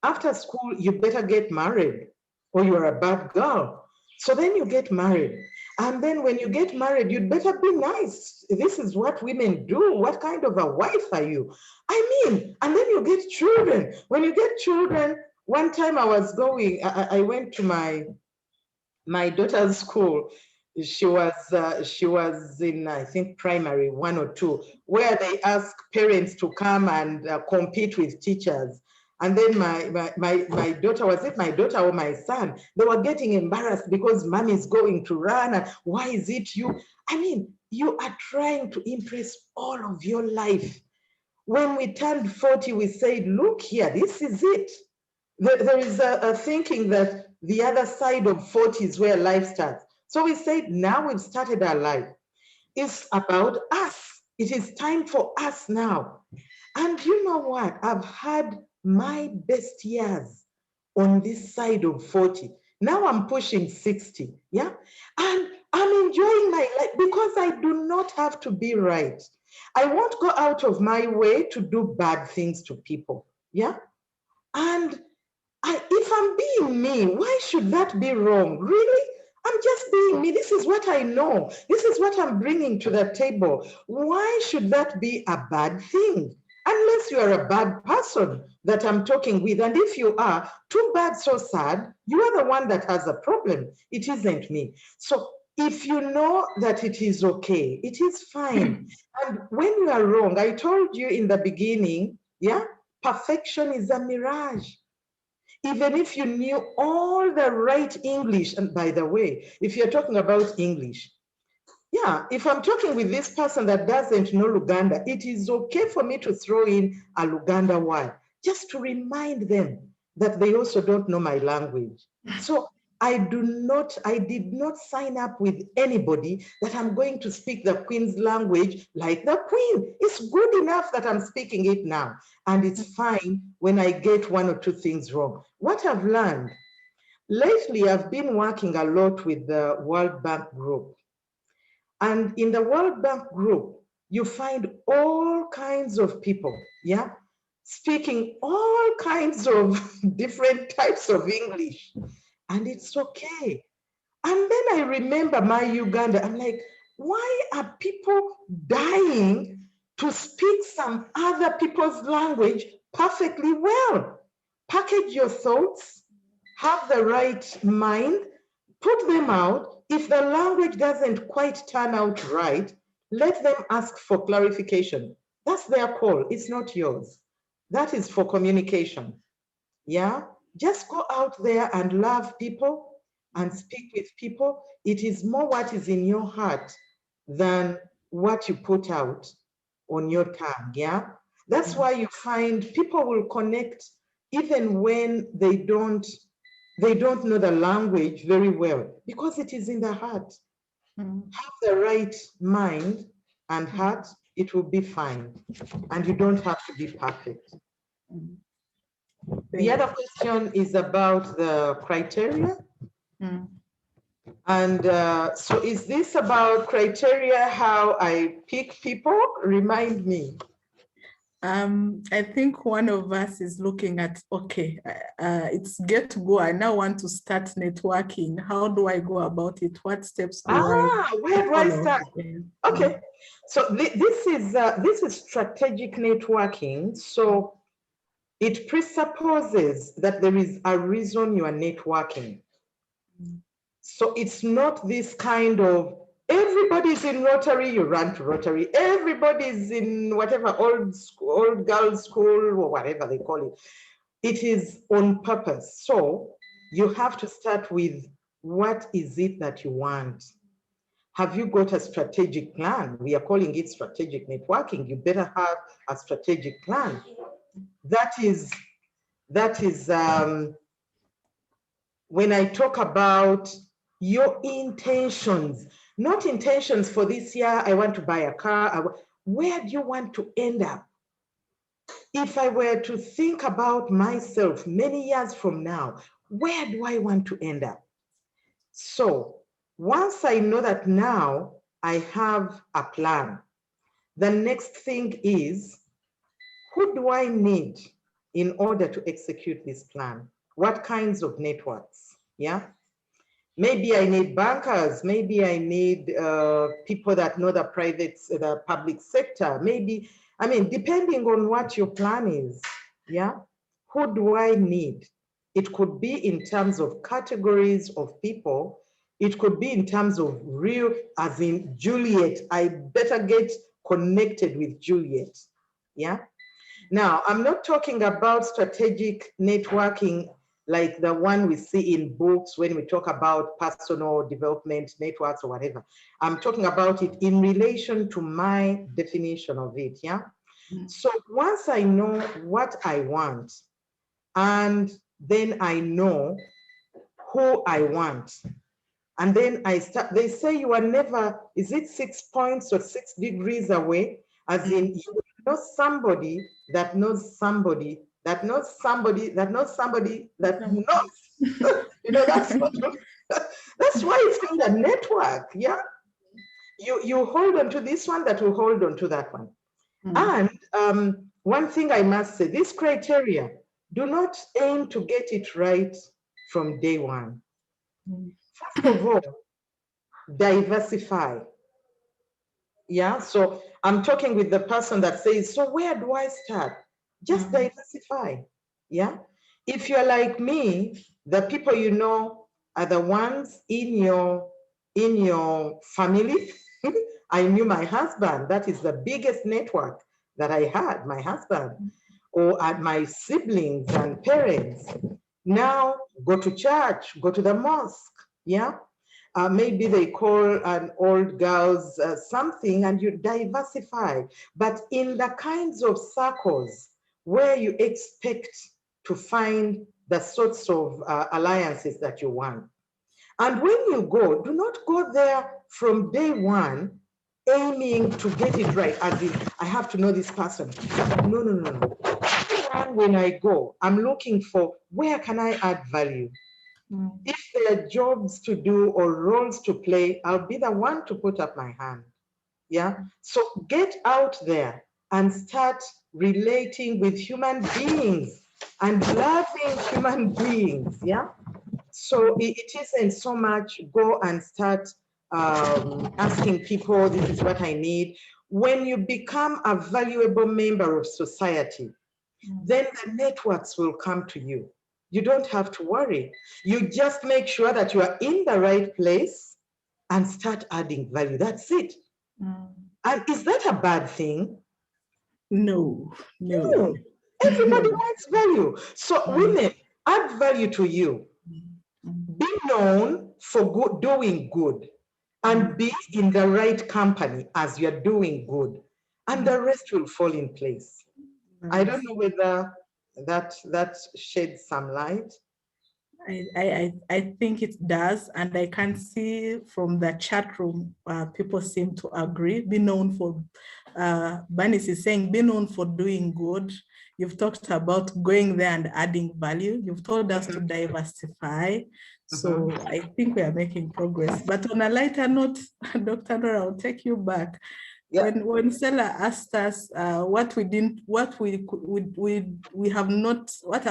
after school, you better get married or you are a bad girl. So then you get married. And then when you get married, you'd better be nice. This is what women do. What kind of a wife are you? I mean, and then you get children. When you get children, one time I went to my daughter's school. She was in, I think, primary 1 or 2, where they ask parents to come and compete with teachers. And then my daughter, was it my daughter or my son? They were getting embarrassed because mommy's going to run. And why is it you? I mean, you are trying to impress all of your life. When we turned 40, we said, look here, this is it. There is a thinking that the other side of 40 is where life starts. So we said, now we've started our life. It's about us. It is time for us now. And you know what? I've had my best years on this side of 40. Now I'm pushing 60, yeah? And I'm enjoying my life because I do not have to be right. I won't go out of my way to do bad things to people, yeah? And if I'm being me, why should that be wrong? Really? I'm just being me. This is what I know. This is what I'm bringing to the table. Why should that be a bad thing? Unless you are a bad person that I'm talking with. And if you are, too bad, so sad. You are the one that has a problem. It isn't me. So if you know that it is okay, it is fine. And when you are wrong, I told you in the beginning, yeah, perfection is a mirage. Even if you knew all the right English, and by the way, if you're talking about English, yeah, if I'm talking with this person that doesn't know Luganda, it is okay for me to throw in a Luganda word, just to remind them that they also don't know my language. So I did not sign up with anybody that I'm going to speak the Queen's language like the Queen. It's good enough that I'm speaking it now. And it's fine when I get 1 or 2 things wrong. What I've learned, lately I've been working a lot with the World Bank Group. And in the World Bank Group, you find all kinds of people, yeah, speaking all kinds of different types of English. And it's okay. And then I remember my Uganda. I'm like, why are people dying to speak some other people's language perfectly well? Package your thoughts, have the right mind, put them out. If the language doesn't quite turn out right, let them ask for clarification. That's their call. It's not yours. That is for communication. Yeah, just go out there and love people and speak with people. It is more what is in your heart than what you put out on your tongue. Yeah, that's why you find people will connect even when they don't know the language very well, because it is in the heart. Have the right mind and heart, it will be fine. And you don't have to be perfect. The other question is about the criteria. And so is this about criteria, how I pick people? Remind me. I think one of us is looking at, okay, it's get to go. I now want to start networking. How do I go about it? What steps do I Where do I follow? start? Okay, so this is strategic networking. So it presupposes that there is a reason you are networking. So it's not this kind of everybody's in Rotary, you run to Rotary. Everybody's in whatever old girls school or whatever they call it. It is on purpose. So you have to start with what is it that you want? Have you got a strategic plan? We are calling it strategic networking. You better have a strategic plan. That is when I talk about your intentions, not intentions for this year, I want to buy a car. Where do you want to end up? If I were to think about myself many years from now, where do I want to end up? So once I know that now I have a plan, the next thing is, who do I need in order to execute this plan? What kinds of networks? Yeah. Maybe I need bankers. Maybe I need people that know the public sector. Maybe, I mean, depending on what your plan is, yeah? Who do I need? It could be in terms of categories of people. It could be in terms of real, as in Juliet, I better get connected with Juliet, yeah? Now, I'm not talking about strategic networking like the one we see in books when we talk about personal development networks or whatever. I'm talking about it in relation to my definition of it, yeah? So once I know what I want, and then I know who I want, and then I start, they say you are never, is it 6 points or 6 degrees away? As in, you know somebody that knows somebody that knows somebody that knows somebody that knows. You know, that's that's why it's called a network. Yeah, you hold on to this one that will hold on to that one. And one thing I must say, this criteria, do not aim to get it right from day one. First of all, diversify. Yeah, so I'm talking with the person that says, so where do I start? Just diversify. Yeah, if you're like me, the people you know are the ones in your family. I knew my husband. That is the biggest network that I had, my husband, or at my siblings and parents. Now go to church, go to the mosque. Yeah, maybe they call an old girls something, and you diversify, but in the kinds of circles where you expect to find the sorts of alliances that you want. And when you go, do not go there from day one aiming to get it right, as in, I have to know this person. No, no, no, no. When I go, I'm looking for where can I add value? If there are jobs to do or roles to play, I'll be the one to put up my hand. Yeah. So get out there and start relating with human beings and loving human beings. Yeah. So it isn't so much go and start asking people, this is what I need. When you become a valuable member of society, then the networks will come to you. You don't have to worry. You just make sure that you are in the right place and start adding value. That's it. And is that a bad thing? No. Everybody wants value. So women, add value to you. Be known for doing good and be in the right company as you're doing good. And the rest will fall in place. I don't know whether that sheds some light. I think it does, and I can see from the chat room, people seem to agree. Be known for, Bernice is saying, be known for doing good. You've talked about going there and adding value. You've told us to diversify. So I think we are making progress. But on a lighter note, Dr. Norah, I'll take you back. Yeah. When Stella asked us what has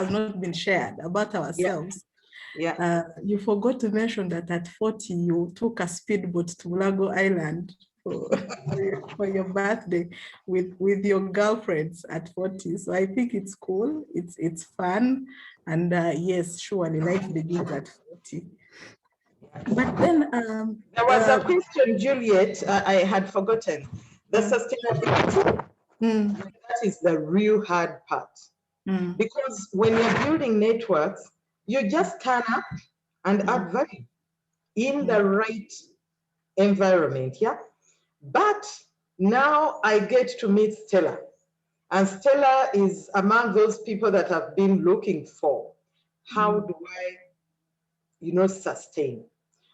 not been shared about ourselves, you forgot to mention that at 40 you took a speedboat to Mulago Island for your birthday with your girlfriends at 40. So I think it's cool, it's fun, and yes, surely life begins at 40. But then there was a question, Juliet, I had forgotten. The sustainability, that is the real hard part. Because when you're building networks, you just turn up and add value in the right environment, yeah? But now I get to meet Stella. And Stella is among those people that I've been looking for. How do I, sustain?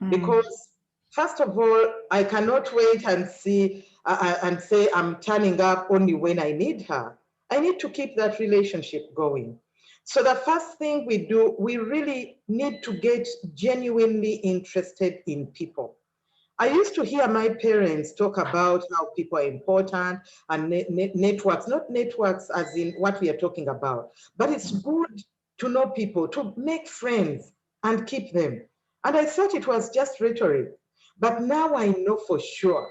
Because first of all, I cannot wait and see and say I'm turning up only when I need her. I need to keep that relationship going. So the first thing we do, we really need to get genuinely interested in people. I used to hear my parents talk about how people are important and networks, not networks as in what we are talking about, but it's good to know people, to make friends and keep them. And I thought it was just rhetoric. But now I know for sure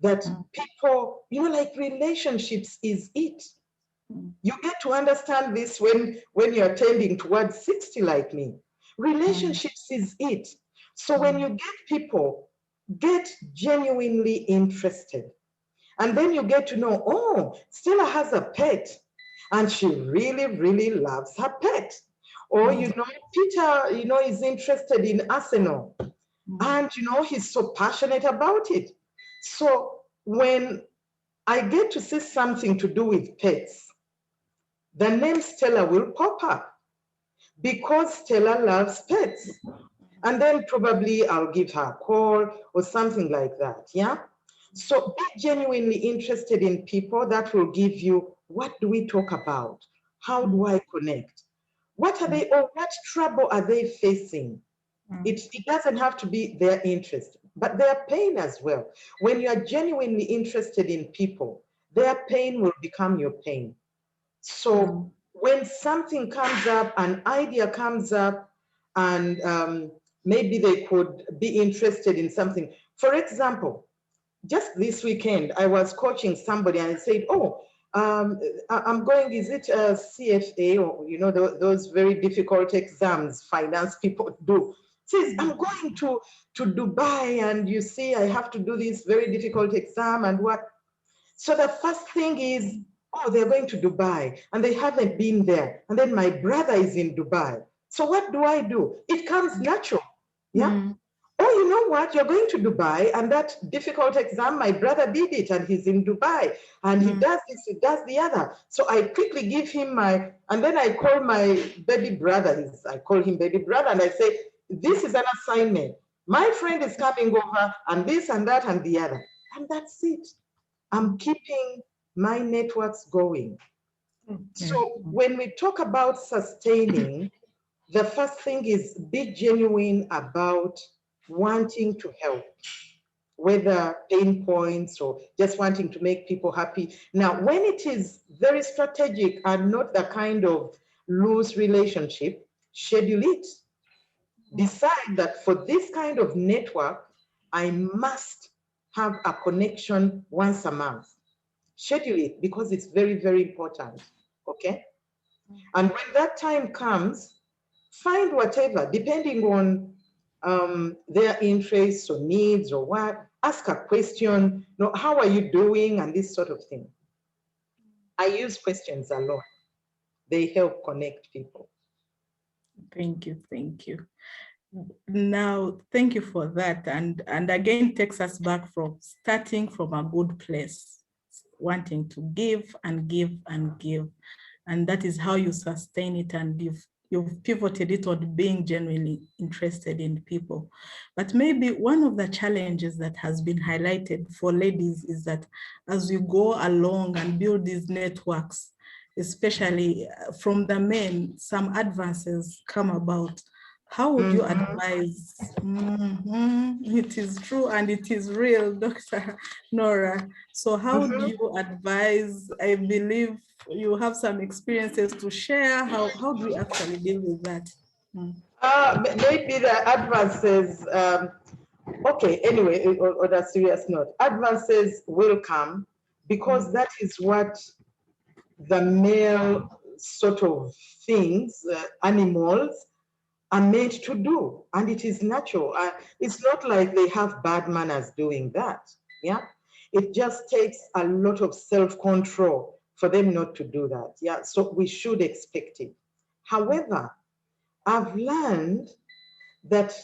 that people, like relationships is it. You get to understand this when you're tending towards 60 like me. Relationships is it. So when you get people, get genuinely interested. And then you get to know, oh, Stella has a pet and she really, really loves her pet. Or, Peter, is interested in Arsenal and, he's so passionate about it. So when I get to see something to do with pets, the name Stella will pop up because Stella loves pets. And then probably I'll give her a call or something like that, yeah? So be genuinely interested in people. That will give you, what do we talk about? How do I connect? What are they, or what trouble are they facing? It doesn't have to be their interest, but their pain as well. When you are genuinely interested in people, their pain will become your pain. So when something comes up, an idea comes up, and maybe they could be interested in something. For example, just this weekend, I was coaching somebody and I said, I'm going, is it a CFA or, those very difficult exams finance people do. Says, I'm going to Dubai and you see, I have to do this very difficult exam and what. So the first thing is, they're going to Dubai and they haven't been there. And then my brother is in Dubai. So what do? It comes natural, yeah? Oh, you know what? You're going to Dubai and that difficult exam, my brother did it and he's in Dubai and he does this, he does the other. So I quickly give him and then I call my baby brother. I call him baby brother and I say, this is an assignment. My friend is coming over and this and that and the other. And that's it. I'm keeping my networks going. So when we talk about sustaining, the first thing is be genuine about wanting to help, whether pain points or just wanting to make people happy. Now, when it is very strategic and not the kind of loose relationship, schedule it. Decide that for this kind of network, I must have a connection once a month. Schedule it because it's very, very important, okay? And when that time comes, find whatever, depending on their interests or needs or what, ask a question, how are you doing, and this sort of thing. I use questions a lot. They help connect people. Thank you. Now, thank you for that. And again, takes us back from starting from a good place, wanting to give and give and give. And that is how you sustain it, and you've pivoted it on being genuinely interested in people. But maybe one of the challenges that has been highlighted for ladies is that as you go along and build these networks, especially from the men, some advances come about. How would you advise? It is true and it is real, Dr. Norah. So how do you advise? I believe you have some experiences to share. How do we actually deal with that? Maybe the advances, okay, anyway, on a serious note, advances will come because that is what the male sort of things, animals, are meant to do, and it is natural. It's not like they have bad manners doing that, yeah? It just takes a lot of self-control for them not to do that, yeah? So we should expect it. However, I've learned that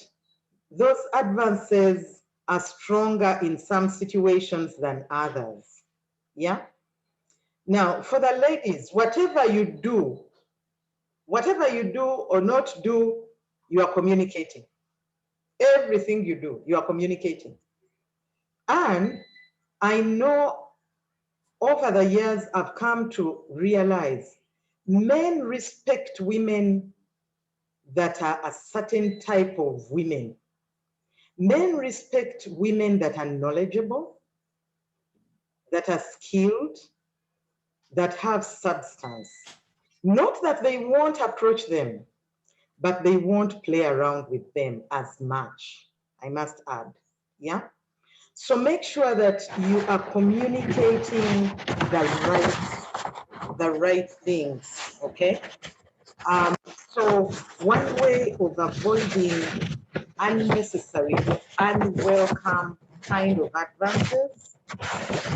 those advances are stronger in some situations than others, yeah? Now, for the ladies, whatever you do or not do, you are communicating. Everything you do, you are communicating. And I know over the years, I've come to realize men respect women that are a certain type of women. Men respect women that are knowledgeable, that are skilled, that have substance. Not that they won't approach them, but they won't play around with them as much, I must add, yeah? So make sure that you are communicating the right things, okay? So one way of avoiding unnecessary, unwelcome kind of advances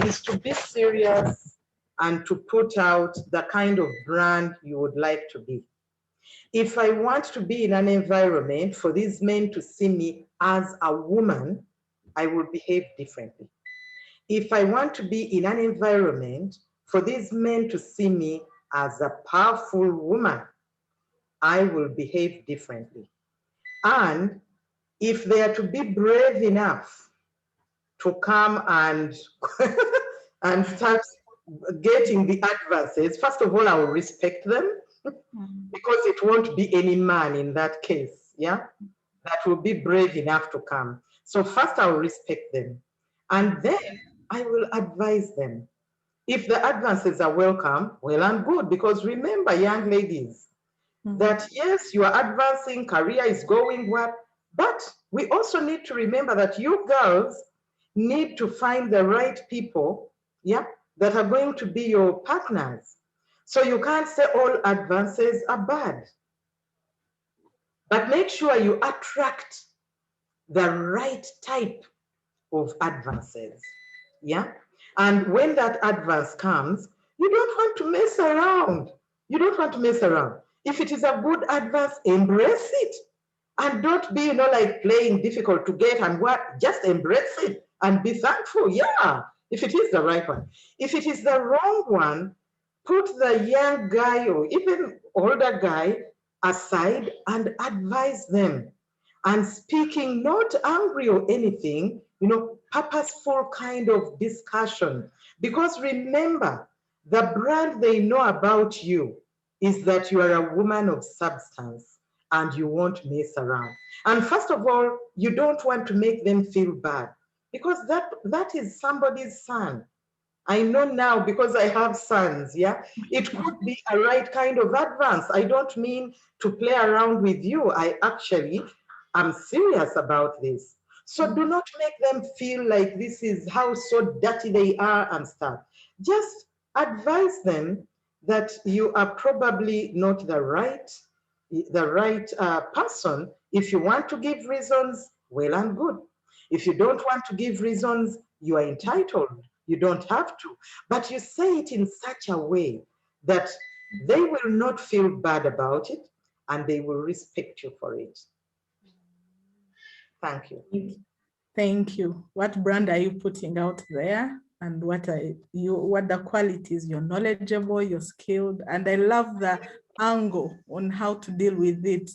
is to be serious and to put out the kind of brand you would like to be. If I want to be in an environment for these men to see me as a woman, I will behave differently. If I want to be in an environment for these men to see me as a powerful woman, I will behave differently. And if they are to be brave enough to come and, and start getting the advances, first of all, I will respect them because it won't be any man in that case, yeah, that will be brave enough to come. So first I will respect them and then I will advise them. If the advances are welcome, well and good, because remember, young ladies, that yes, you are advancing, career is going well, but we also need to remember that you girls need to find the right people, yeah, that are going to be your partners. So you can't say all advances are bad, but make sure you attract the right type of advances, yeah? And when that advance comes, you don't want to mess around. You don't want to mess around. If it is a good advance, embrace it. And don't be, like playing difficult to get and what, just embrace it and be thankful, yeah, if it is the right one. If it is the wrong one, put the young guy or even older guy aside and advise them. And speaking, not angry or anything, purposeful kind of discussion. Because remember, the brand they know about you is that you are a woman of substance and you won't mess around. And first of all, you don't want to make them feel bad because that is somebody's son. I know now because I have sons, yeah? It could be a right kind of advance. I don't mean to play around with you. I'm serious about this. So do not make them feel like this is how so dirty they are and stuff. Just advise them that you are probably not the right person. If you want to give reasons, well and good. If you don't want to give reasons, you are entitled. You don't have to. But you say it in such a way that they will not feel bad about it and they will respect you for it. Thank you. Thank you. What brand are you putting out there? And what the qualities? You're knowledgeable, you're skilled, and I love the angle on how to deal with it,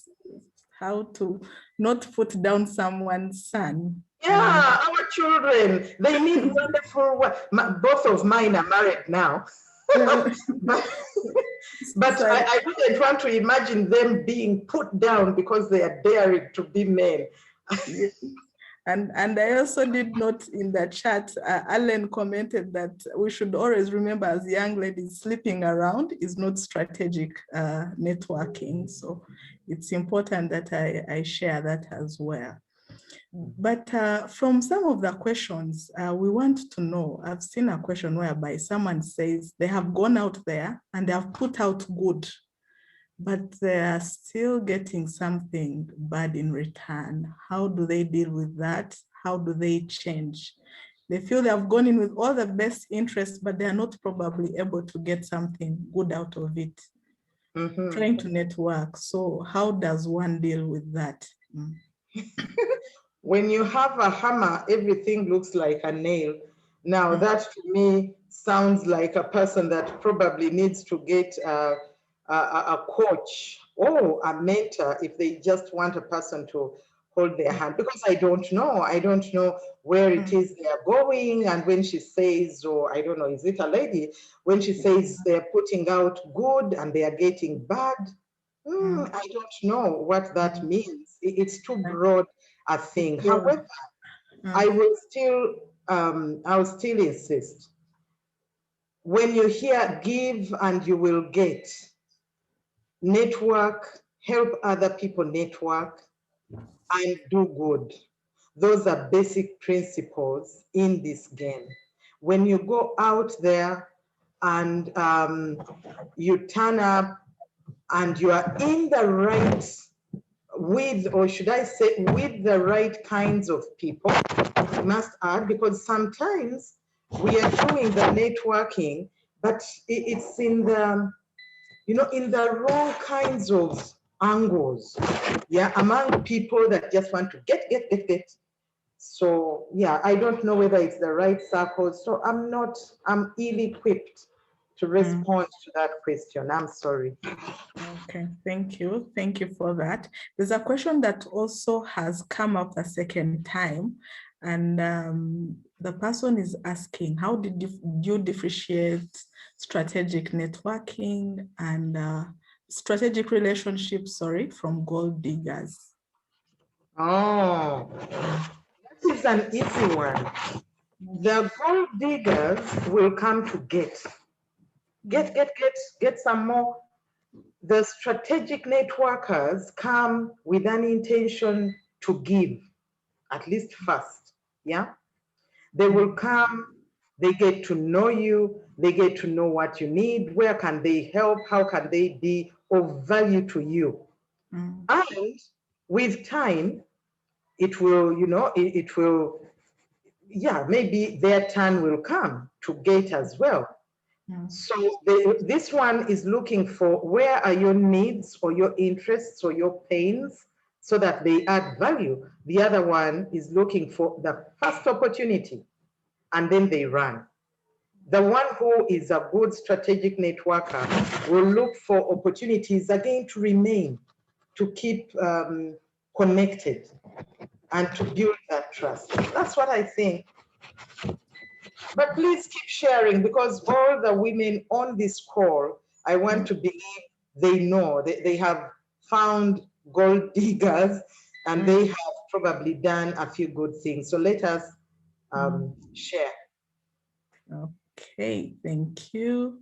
how to not put down someone's son. Yeah, our children, they need wonderful, both of mine are married now. But So I wouldn't want to imagine them being put down because they are daring to be men. yeah. And I also did note in the chat, Alan commented that we should always remember as young ladies, sleeping around is not strategic networking. So it's important that I share that as well. But from some of the questions, we want to know, I've seen a question whereby someone says they have gone out there and they have put out good, but they are still getting something bad in return. How do they deal with that? How do they change? They feel they have gone in with all the best interests, but they are not probably able to get something good out of it. Trying to network. So how does one deal with that? When you have a hammer, everything looks like a nail. Now that to me sounds like a person that probably needs to get a coach or a mentor if they just want a person to hold their hand, because I don't know where it is they are going. And when she says, or I don't know, is it a lady? When she says they're putting out good and they are getting bad, I don't know what that means. It's too broad a thing. However, I will still insist. When you hear give and you will get, network, help other people network, and do good. Those are basic principles in this game. When you go out there and you turn up and you are in the right with, or should I say, with the right kinds of people, I must add, because sometimes we are doing the networking, but it's in the, in the wrong kinds of angles, yeah, among people that just want to get. So yeah, I don't know whether it's the right circle. So I'm ill-equipped to respond to that question. I'm sorry. Okay, thank you. Thank you for that. There's a question that also has come up a second time, and the person is asking, how did you differentiate strategic networking and strategic relationships, from gold diggers? Oh, that is an easy one. The gold diggers will come to get some more. The strategic networkers come with an intention to give, at least first, yeah? They will come, they get to know you, they get to know what you need, where can they help, how can they be of value to you. And with time, it will, it will, yeah, maybe their turn will come to get as well. So this one is looking for where are your needs or your interests or your pains so that they add value. The other one is looking for the first opportunity and then they run. The one who is a good strategic networker will look for opportunities again to remain, to keep connected and to build that trust. That's what I think. But please keep sharing, because all the women on this call, I want to believe they know, they have found gold diggers and they have probably done a few good things. So let us share. Okay, thank you.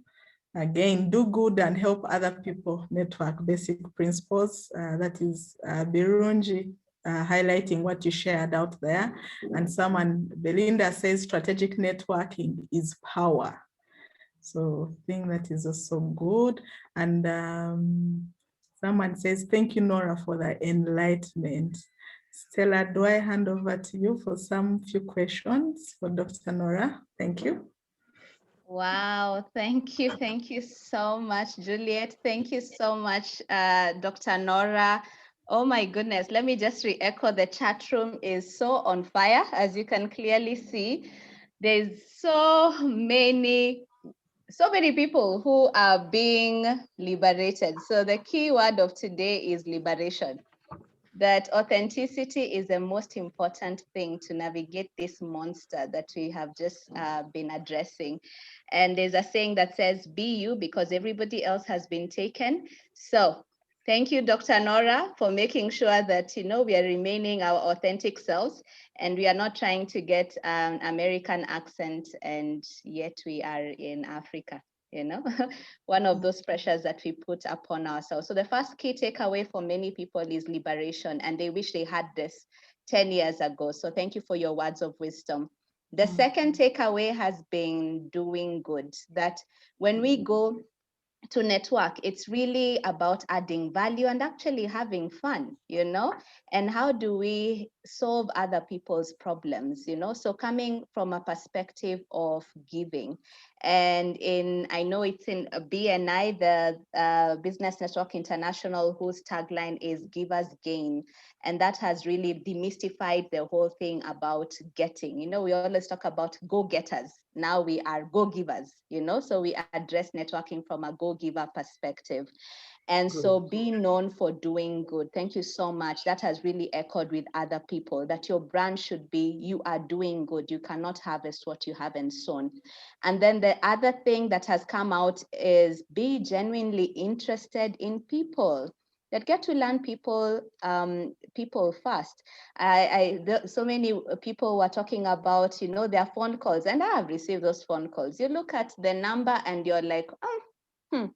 Again, do good and help other people network, basic principles. That is Birunji highlighting what you shared out there. And someone, Belinda says strategic networking is power. So I think that is also good. And someone says, thank you, Norah, for the enlightenment. Stella, do I hand over to you for some few questions for Dr. Norah? Thank you. Wow, thank you. Thank you so much, Juliet. Thank you so much, Dr. Norah. Oh my goodness, let me just re-echo, the chat room is so on fire, as you can clearly see. There's so many people who are being liberated. So the key word of today is liberation. that authenticity is the most important thing to navigate this monster that we have just been addressing. And there's a saying that says, be you, because everybody else has been taken. So thank you, Dr. Norah, for making sure that, you know, we are remaining our authentic selves and we are not trying to get an American accent, and yet we are in Africa. You know, one of those pressures that we put upon ourselves. So the first key takeaway for many people is liberation, and they wish they had this 10 years ago. So thank you for your words of wisdom. The second takeaway has been doing good, that when we go to network, it's really about adding value and actually having fun, you know, and how do we solve other people's problems, you know, so coming from a perspective of giving. And I know it's in BNI, the Business Network International, whose tagline is give us gain. And that has really demystified the whole thing about getting. You know, we always talk about go-getters. Now we are go-givers, you know, so we address networking from a go-giver perspective. And so be known for doing good. Thank you so much. That has really echoed with other people, that your brand should be, you are doing good. You cannot harvest what you haven't sown. And then the other thing that has come out is be genuinely interested in people. That get to learn people first. So many people were talking about, you know, their phone calls, and I have received those phone calls. You look at the number and you're like, oh,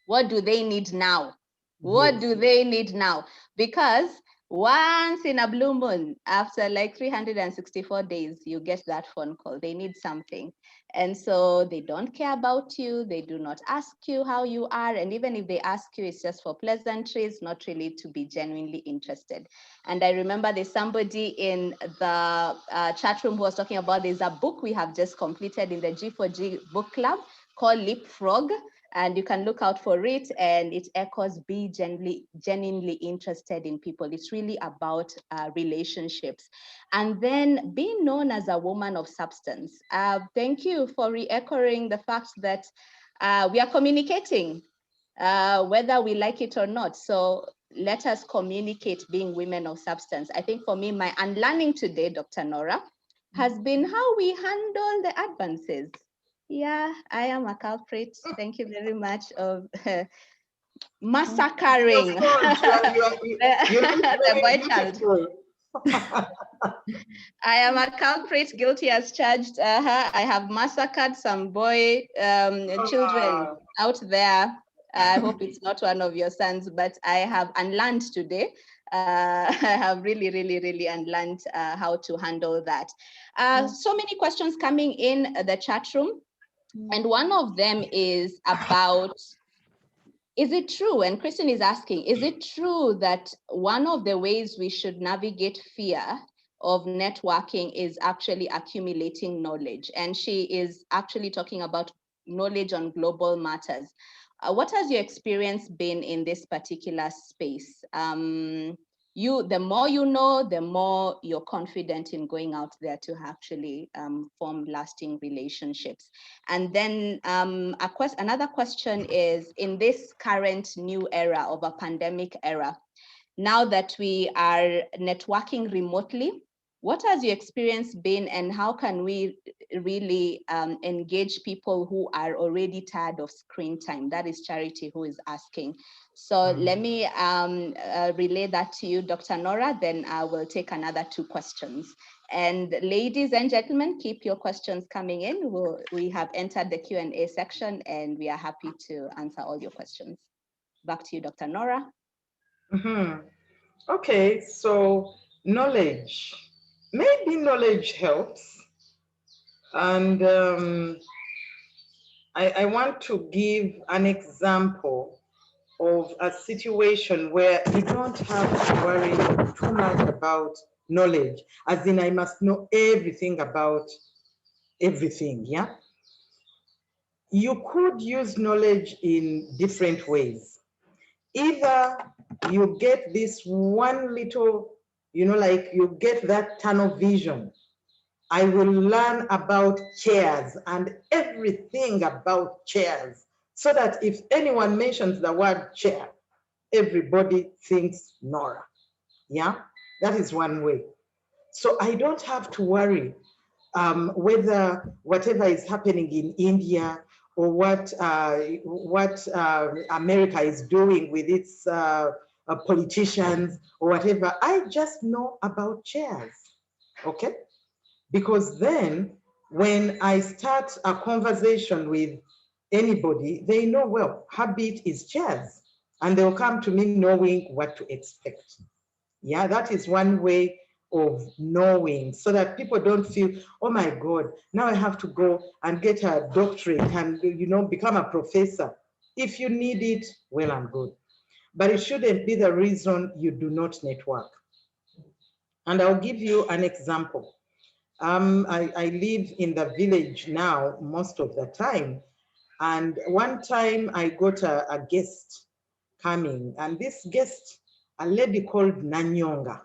what do they need now? What do they need now? Because once in a blue moon, after like 364 days, you get that phone call. They need something. And so they don't care about you. They do not ask you how you are. And even if they ask you, it's just for pleasantries, not really to be genuinely interested. And I remember there's somebody in the chat room who was talking about there's a book we have just completed in the G4G book club called Leapfrog. And you can look out for it, and it echoes be genuinely interested in people. It's really about relationships. And then being known as a woman of substance. Thank you for re-echoing the fact that we are communicating, whether we like it or not. So let us communicate being women of substance. I think for me, my unlearning today, Dr. Norah, has been how we handle the advances. Yeah, I am a culprit. Thank you very much of massacring the boy child. I am a culprit, guilty as charged. I have massacred some boy children out there. I hope it's not one of your sons, but I have unlearned today. I have really unlearned how to handle that. So many questions coming in the chat room. And one of them is about, is it true? And Kristen is asking, is it true that one of the ways we should navigate fear of networking is actually accumulating knowledge? And she is actually talking about knowledge on global matters. What has your experience been in this particular space? The more you know, the more you're confident in going out there to actually form lasting relationships. And then another question is, in this current new era of a pandemic era, now that we are networking remotely, what has your experience been, and how can we really engage people who are already tired of screen time? That is Charity who is asking. So let me relay that to you, Dr. Norah, then I will take another 2 questions. And ladies and gentlemen, keep your questions coming in. We have entered the Q&A section, and we are happy to answer all your questions. Back to you, Dr. Norah. Okay, so knowledge. Maybe knowledge helps. And I want to give an example of a situation where you don't have to worry too much about knowledge, as in I must know everything about everything, yeah? You could use knowledge in different ways. Either you get this one little, you know, like you get that tunnel vision. I will learn about chairs and everything about chairs, so that if anyone mentions the word chair, everybody thinks Norah. Yeah, that is one way. So I don't have to worry whether whatever is happening in India or what America is doing with its politicians or whatever. I just know about chairs, okay? Because then when I start a conversation with anybody, they know, well, habit is chairs, and they'll come to me knowing what to expect. Yeah, that is one way of knowing, so that people don't feel, oh my God, now I have to go and get a doctorate and, you know, become a professor. If you need it, well and good. But it shouldn't be the reason you do not network. And I'll give you an example. I live in the village now most of the time. And one time I got a guest coming, and this guest, a lady called Nanyonga.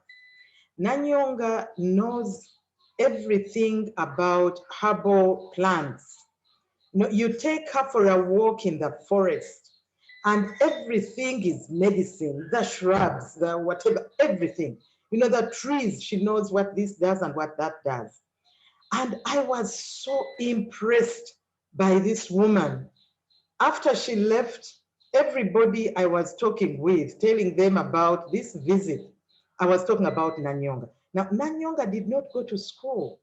Nanyonga knows everything about herbal plants. You take her for a walk in the forest, and everything is medicine, the shrubs, the whatever, everything. You know, the trees, she knows what this does and what that does. And I was so impressed by this woman. After she left, everybody I was talking with, telling them about this visit, I was talking about Nanyonga. Now, Nanyonga did not go to school.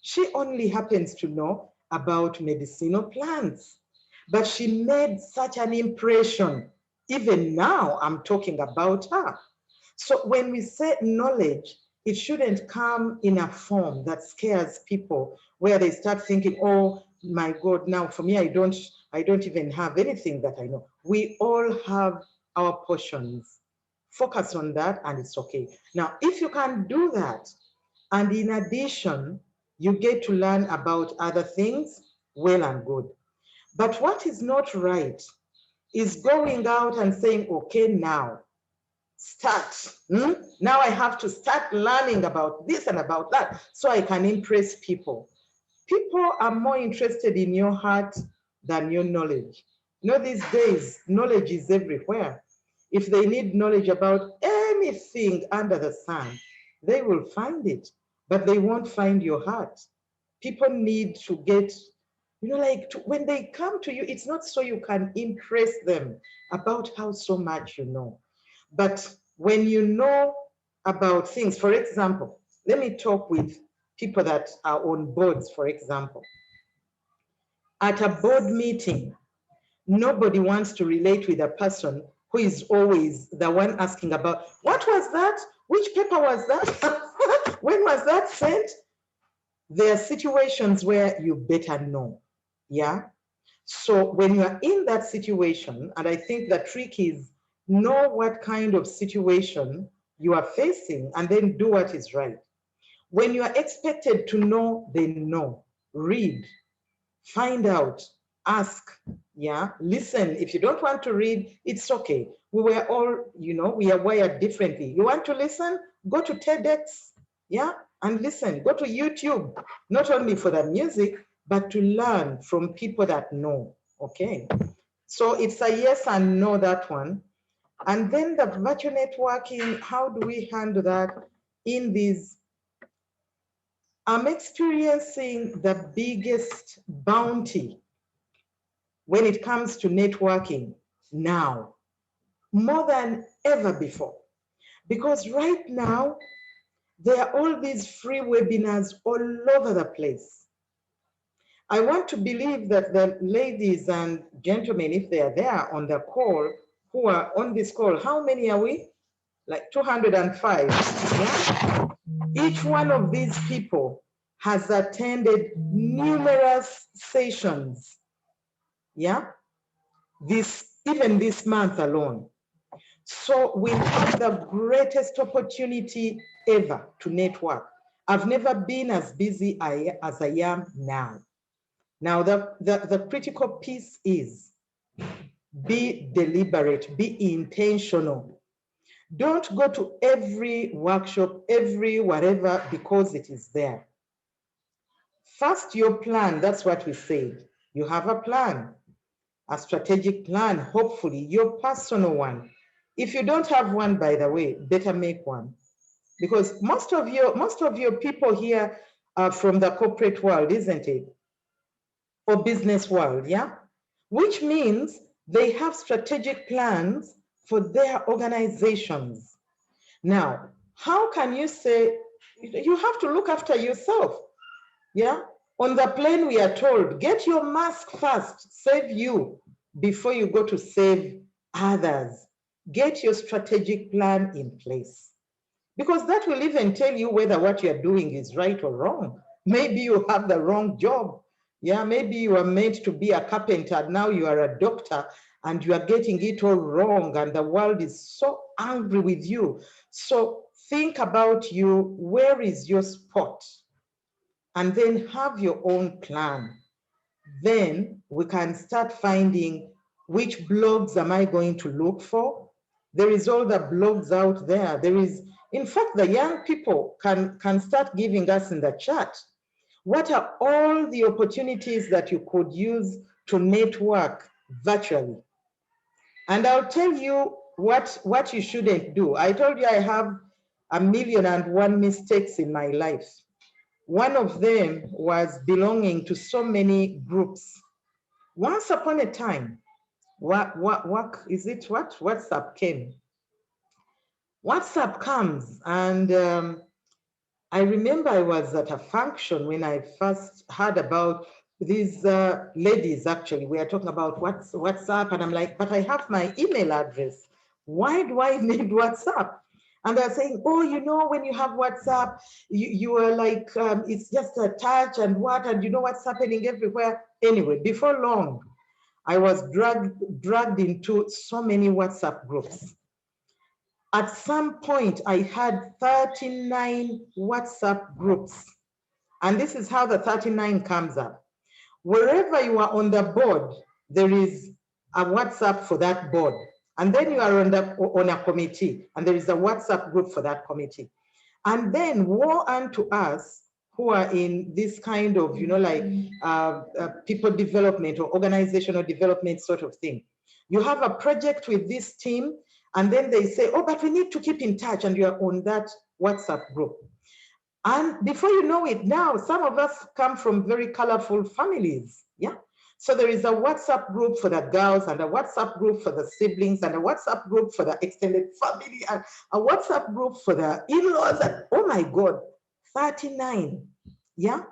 She only happens to know about medicinal plants, but she made such an impression. Even now, I'm talking about her. So when we say knowledge, it shouldn't come in a form that scares people, where they start thinking, oh my God, now for me, I don't even have anything that I know. We all have our portions. Focus on that and it's okay. Now, if you can do that, and in addition, you get to learn about other things, well and good. But what is not right is going out and saying, okay, now, start. Now I have to start learning about this and about that so I can impress people. People are more interested in your heart than your knowledge. You know, these days, knowledge is everywhere. If they need knowledge about anything under the sun, they will find it, but they won't find your heart. People need to get, you know, like when they come to you, it's not so you can impress them about how so much you know. But when you know about things, for example, let me talk with people that are on boards, for example. At a board meeting, nobody wants to relate with a person who is always the one asking about, what was that? Which paper was that? When was that sent? There are situations where you better know, yeah? So when you are in that situation, and I think the trick is know what kind of situation you are facing and then do what is right. When you are expected to know, then know. Read, find out, ask, yeah, listen. If you don't want to read, it's okay. We were all, you know, we are wired differently. You want to listen? Go to TEDx, yeah, and listen. Go to YouTube, not only for the music, but to learn from people that know, okay? So it's a yes and no, that one. And then the virtual networking, how do we handle that in these? I'm experiencing the biggest bounty when it comes to networking now, more than ever before. Because right now, there are all these free webinars all over the place. I want to believe that the ladies and gentlemen, if they are there on the call, who are on this call, how many are we? Like 205. Yeah? Each one of these people has attended numerous sessions. Yeah? Even this month alone. So we have the greatest opportunity ever to network. I've never been as busy as I am now. Now, the critical piece is be deliberate, be intentional. Don't go to every workshop, every whatever, because it is there. First, your plan, that's what we said. You have a plan, a strategic plan, hopefully your personal one. If you don't have one, by the way, better make one. Because most of your people here are from the corporate world, isn't it? Or business world, yeah? Which means they have strategic plans for their organizations. Now, how can you say, you have to look after yourself, yeah? On the plane, we are told, get your mask first, save you before you go to save others. Get your strategic plan in place. Because that will even tell you whether what you're doing is right or wrong. Maybe you have the wrong job. Yeah, maybe you are meant to be a carpenter. Now you are a doctor and you are getting it all wrong and the world is so angry with you. So think about you, where is your spot? And then have your own plan. Then we can start finding which blogs am I going to look for? There is all the blogs out there. There is, in fact, the young people can start giving us in the chat. What are all the opportunities that you could use to network virtually? And I'll tell you what you shouldn't do. I told you I have 1,000,001 mistakes in my life. One of them was belonging to so many groups. Once upon a time, WhatsApp came. WhatsApp comes, and I remember I was at a function when I first heard about these ladies. Actually, we are talking about WhatsApp, and I'm like, but I have my email address. Why do I need WhatsApp? And they're saying, oh, you know, when you have WhatsApp, you are like, it's just a touch and what, and you know what's happening everywhere. Anyway, before long, I was dragged into so many WhatsApp groups. At some point, I had 39 WhatsApp groups. And this is how the 39 comes up. Wherever you are on the board, there is a WhatsApp for that board. And then you are on a committee, and there is a WhatsApp group for that committee. And then woe unto us who are in this kind of, you know, like people development or organizational development sort of thing. You have a project with this team, and then they say, oh, but we need to keep in touch, and you are on that WhatsApp group. And before you know it, now some of us come from very colorful families, yeah? So there is a WhatsApp group for the girls and a WhatsApp group for the siblings and a WhatsApp group for the extended family and a WhatsApp group for the in-laws. And, oh my God, 39, yeah?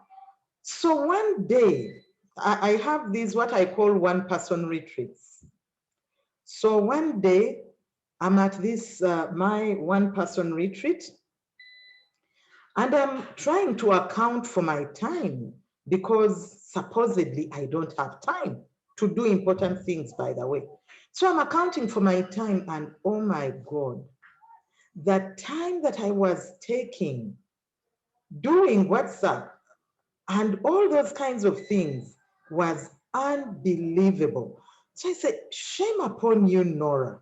So one day, I have these, what I call one-person retreats. So one day, I'm at this, my one-person retreat, and I'm trying to account for my time because supposedly I don't have time to do important things, by the way. So I'm accounting for my time, and oh my God, the time that I was taking doing WhatsApp and all those kinds of things was unbelievable. So I said, shame upon you, Norah.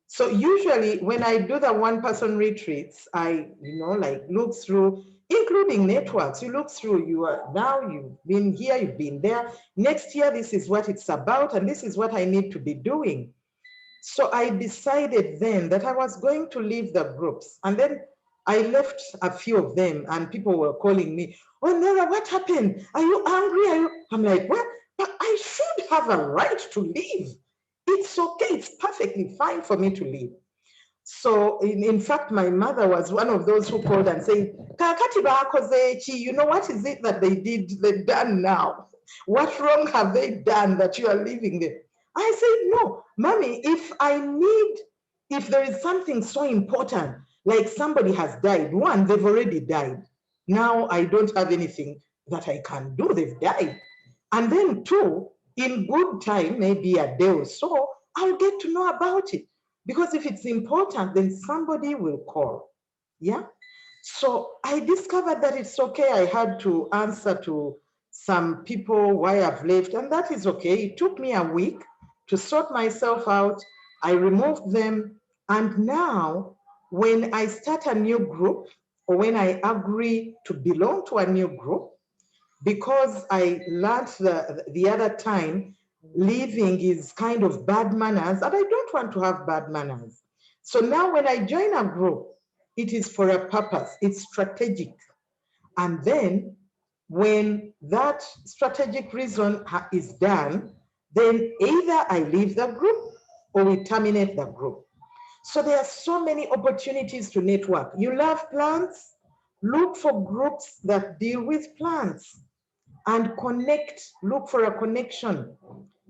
So usually when I do the one-person retreats, I, you know, like look through, including networks, you look through, you are now, you've been here, you've been there. Next year, this is what it's about, and this is what I need to be doing. So I decided then that I was going to leave the groups. And then I left a few of them, and people were calling me, oh, Norah, what happened? Are you angry? I'm like, what? But I should have a right to leave. It's okay, it's perfectly fine for me to leave. So in fact, my mother was one of those who called and said, you know, what is it that they've done now? What wrong have they done that you are leaving them? I said, no, mommy, if there is something so important, like somebody has died, one, they've already died. Now I don't have anything that I can do, they've died. And then two, in good time, maybe a day or so, I'll get to know about it. Because if it's important, then somebody will call, yeah? So I discovered that it's okay. I had to answer to some people why I've left, and that is okay. It took me a week to sort myself out. I removed them, and now when I start a new group, or when I agree to belong to a new group, because I learned the other time, leaving is kind of bad manners, and I don't want to have bad manners. So now when I join a group, it is for a purpose, it's strategic. And then when that strategic reason is done, then either I leave the group or we terminate the group. So there are so many opportunities to network. You love plants? Look for groups that deal with plants and connect, look for a connection.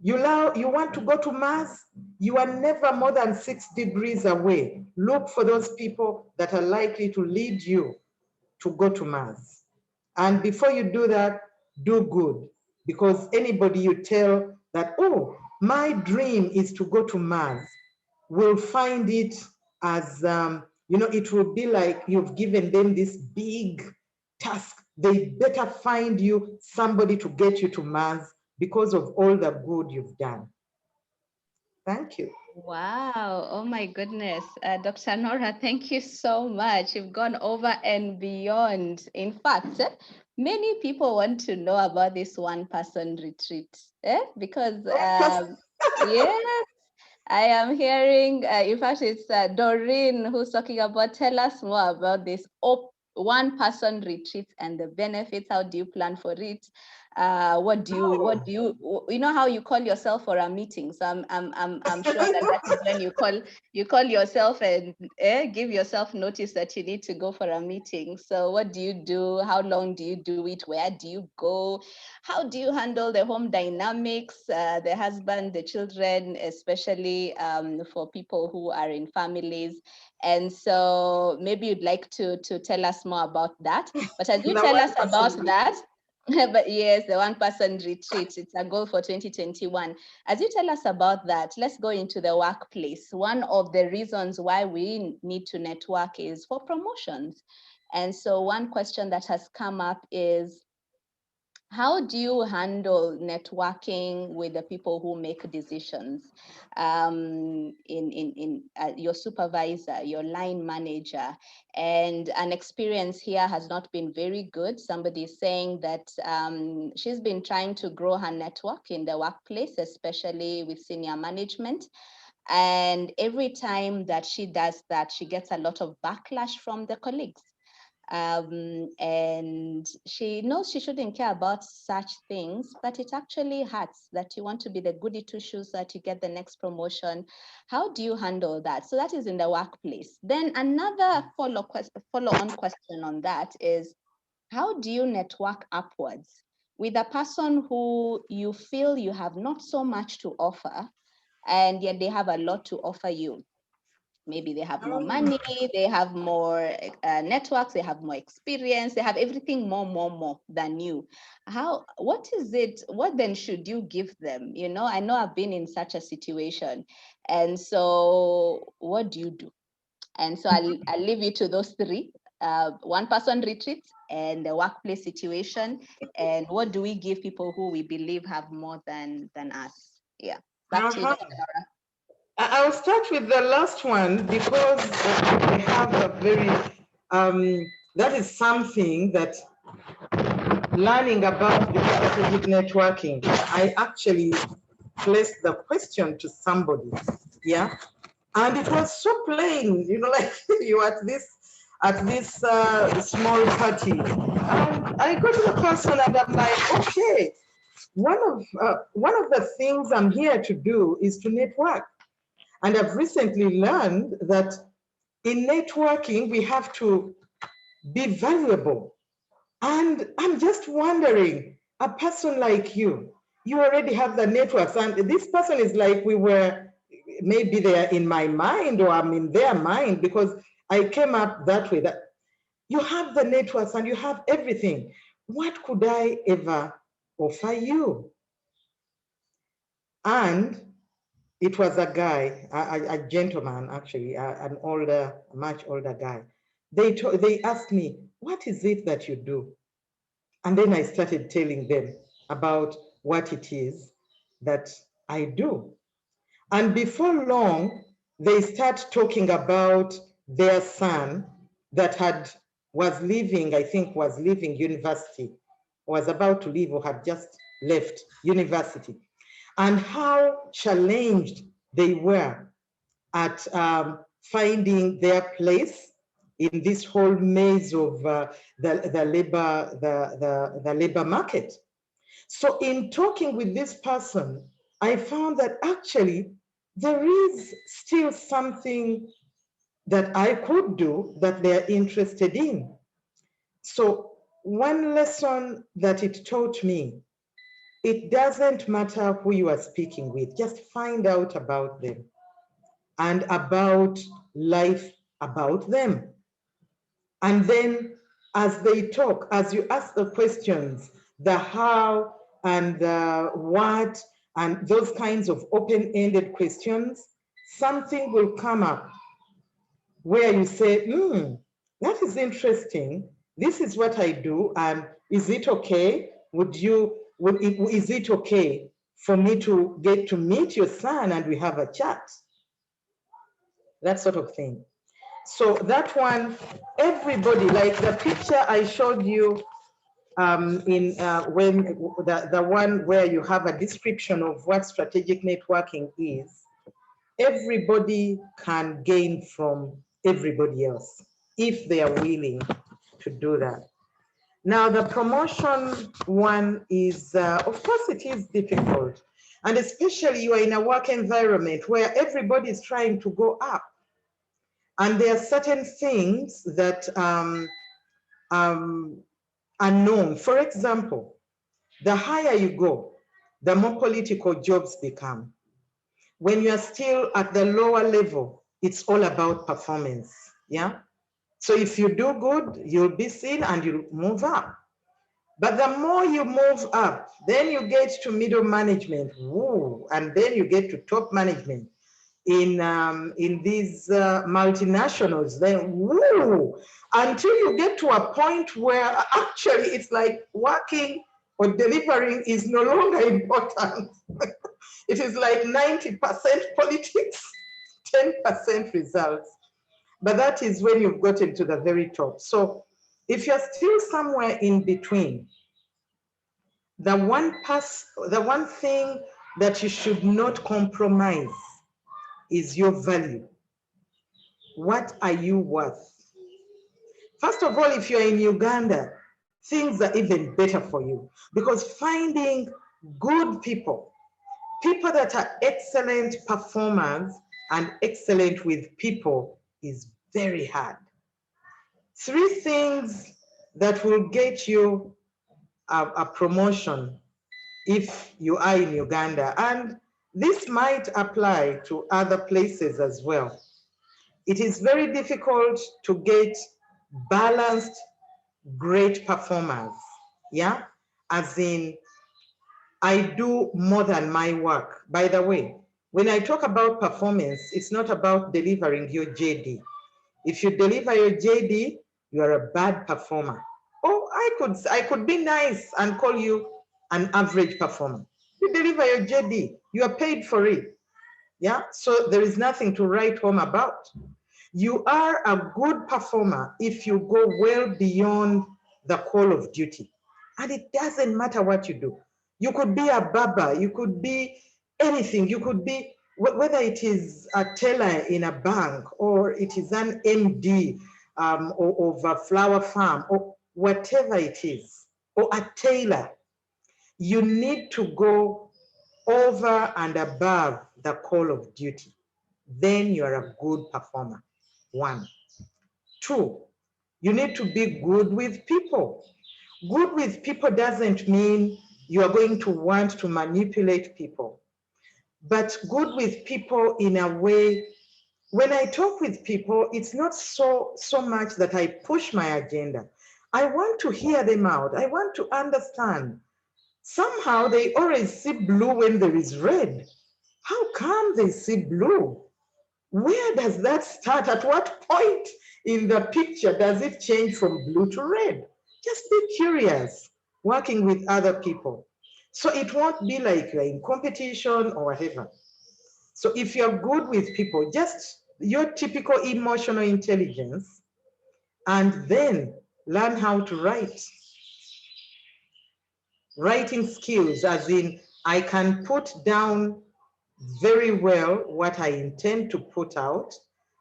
You want to go to Mars? You are never more than 6 degrees away. Look for those people that are likely to lead you to go to Mars. And before you do that, do good. Because anybody you tell that, oh, my dream is to go to Mars, will find it as, it will be like you've given them this big task. They better find you somebody to get you to Mars because of all the good you've done. Thank you. Wow. Oh my goodness. Dr. Norah, thank you so much. You've gone over and beyond. In fact, many people want to know about this one-person retreat, because yes, I am hearing, in fact, it's Doreen who's talking about, tell us more about this one-person retreat and the benefits. How do you plan for it? What do you know how you call yourself for a meeting? So I'm sure that is when you call yourself and give yourself notice that you need to go for a meeting. So what do you do? How long do you do it? Where do you go? How do you handle the home dynamics, the husband, the children, especially for people who are in families? And so maybe you'd like to tell us more about that. But as you tell us about that, but yes, the one-person retreat, it's a goal for 2021. As you tell us about that, let's go into the workplace. One of the reasons why we need to network is for promotions. And so one question that has come up is, how do you handle networking with the people who make decisions? Your supervisor, your line manager, and an experience here has not been very good. Somebody is saying that she's been trying to grow her network in the workplace, especially with senior management. And every time that she does that, she gets a lot of backlash from the colleagues. And she knows she shouldn't care about such things, but it actually hurts that you want to be the goody two shoes that you get the next promotion. How do you handle that? So that is in the workplace. Then another follow-on question on that is, how do you network upwards with a person who you feel you have not so much to offer, and yet they have a lot to offer you? Maybe they have more money, they have more networks, they have more experience, they have everything more than you. What is it, what then should you give them? I know I've been in such a situation. And so what do you do? And so I'll leave you to those three, one-person retreat and the workplace situation. And what do we give people who we believe have more than us? Yeah, back to you, Dr. Norah. I'll start with the last one because I have a very, that is something that learning about the strategic networking, I actually placed the question to somebody, yeah? And it was so plain, like you at this small party. And I go to the person and I'm like, okay, one of the things I'm here to do is to network. And I've recently learned that in networking, we have to be valuable. And I'm just wondering, a person like you already have the networks. And this person is like, maybe they're in my mind or I'm in their mind because I came up that way. That you have the networks and you have everything. What could I ever offer you? And it was a guy, a gentleman, actually, an older, much older guy. They asked me, what is it that you do? And then I started telling them about what it is that I do. And before long, they start talking about their son that was leaving university, was about to leave or had just left university, and how challenged they were at finding their place in this whole maze of the labor market. So in talking with this person, I found that actually there is still something that I could do that they're interested in. So one lesson that it taught me, it doesn't matter who you are speaking with, just find out about them and about life about them. And then as they talk, as you ask the questions, the how and the what, and those kinds of open-ended questions, something will come up where you say, that is interesting. This is what I do. And is it okay? Is it okay for me to get to meet your son and we have a chat? That sort of thing. So that one, everybody, like the picture I showed you when the one where you have a description of what strategic networking is, everybody can gain from everybody else if they are willing to do that. Now, the promotion one is, of course, it is difficult. And especially you are in a work environment where everybody is trying to go up. And there are certain things that are known. For example, the higher you go, the more political jobs become. When you're still at the lower level, it's all about performance, yeah? So if you do good, you'll be seen and you'll move up. But the more you move up, then you get to middle management, woo, and then you get to top management. In these multinationals, then woo, until you get to a point where actually it's like working or delivering is no longer important. It is like 90% politics, 10% results. But that is when you've gotten to the very top. So if you're still somewhere in between, the one thing that you should not compromise is your value. What are you worth? First of all, if you're in Uganda, things are even better for you because finding good people that are excellent performers and excellent with people is very hard. 3 things that will get you a promotion if you are in Uganda, and this might apply to other places as well. It is very difficult to get balanced, great performers, yeah? As in, I do more than my work. By the way, when I talk about performance, it's not about delivering your JD. If you deliver your JD, you are a bad performer. Oh, I could be nice and call you an average performer. You deliver your JD, you are paid for it. Yeah, so there is nothing to write home about. You are a good performer if you go well beyond the call of duty. And it doesn't matter what you do. You could be a barber, you could be anything, you could be, whether it is a teller in a bank or it is an MD of a flower farm or whatever it is, or a tailor, you need to go over and above the call of duty. Then you are a good performer. 1. 2, you need to be good with people. Good with people doesn't mean you are going to want to manipulate people, but good with people in a way, when I talk with people, it's not so much that I push my agenda. I want to hear them out. I want to understand. Somehow they always see blue when there is red. How come they see blue? Where does that start? At what point in the picture does it change from blue to red? Just be curious, working with other people. So it won't be like you're in competition or whatever. So if you're good with people, just your typical emotional intelligence, and then learn how to write. Writing skills, as in I can put down very well what I intend to put out,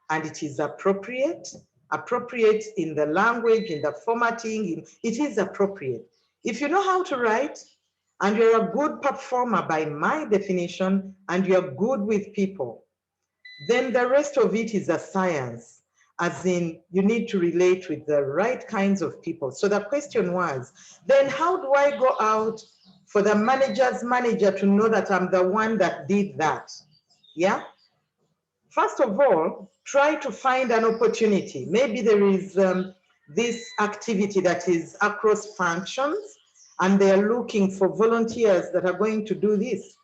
and it is appropriate, appropriate in the language, in the formatting, it is appropriate. If you know how to write and you're a good performer by my definition and you're good with people, then the rest of it is a science, as in you need to relate with the right kinds of people. So the question was, then how do I go out for the manager's manager to know that I'm the one that did that? Yeah. First of all, try to find an opportunity. Maybe there is this activity that is across functions and they are looking for volunteers that are going to do this.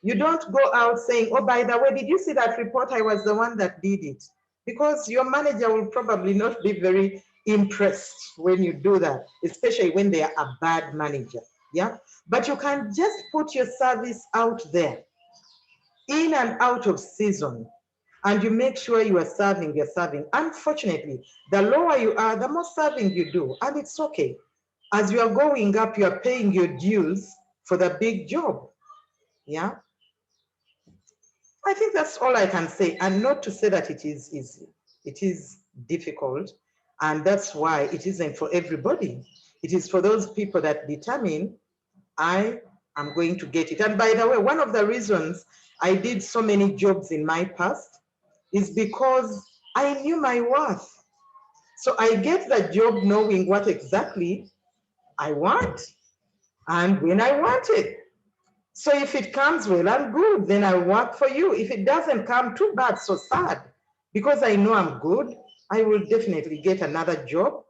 You don't go out saying, oh, by the way, did you see that report? I was the one that did it. Because your manager will probably not be very impressed when you do that, especially when they are a bad manager. Yeah. But you can just put your service out there, in and out of season, and you make sure you are serving, you're serving. Unfortunately, the lower you are, the more serving you do, and it's okay. As you are going up, you are paying your dues for the big job. Yeah. I think that's all I can say, and not to say that it is easy. It is difficult, and that's why it isn't for everybody. It is for those people that determine, I am going to get it. And by the way, one of the reasons I did so many jobs in my past is because I knew my worth. So I get the job knowing what exactly I want and when I want it. So if it comes well and good, then I work for you. If it doesn't come, too bad, so sad. Because I know I'm good, I will definitely get another job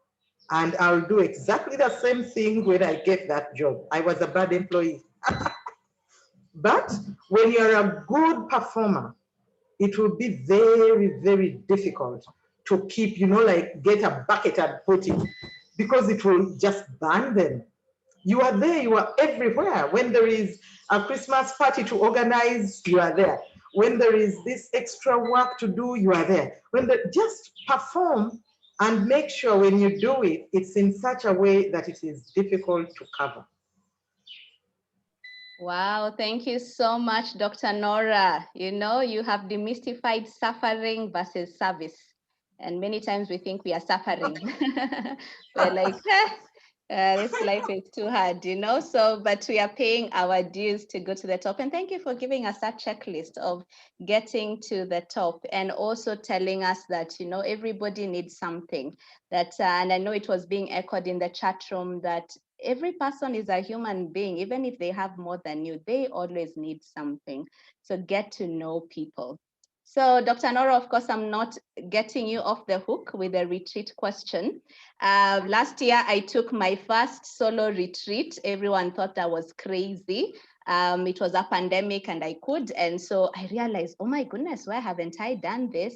and I'll do exactly the same thing when I get that job. I was a bad employee. But when you're a good performer, it will be very, very difficult to keep, like get a bucket and put it, because it will just burn them. You are there, you are everywhere. When there is a Christmas party to organize, you are there. When there is this extra work to do, you are there. Just perform and make sure when you do it, it's in such a way that it is difficult to cover. Wow, thank you so much, Dr. Norah. You have demystified suffering versus service. And many times we think we are suffering. We're like, this life is too hard. So, but we are paying our dues to go to the top. And thank you for giving us that checklist of getting to the top, and also telling us that, everybody needs something. And I know it was being echoed in the chat room that every person is a human being. Even if they have more than you, they always need something. So get to know people. So Dr. Norah, of course, I'm not getting you off the hook with a retreat question. Last year, I took my first solo retreat. Everyone thought I was crazy. It was a pandemic and I could. And so I realized, oh my goodness, why haven't I done this?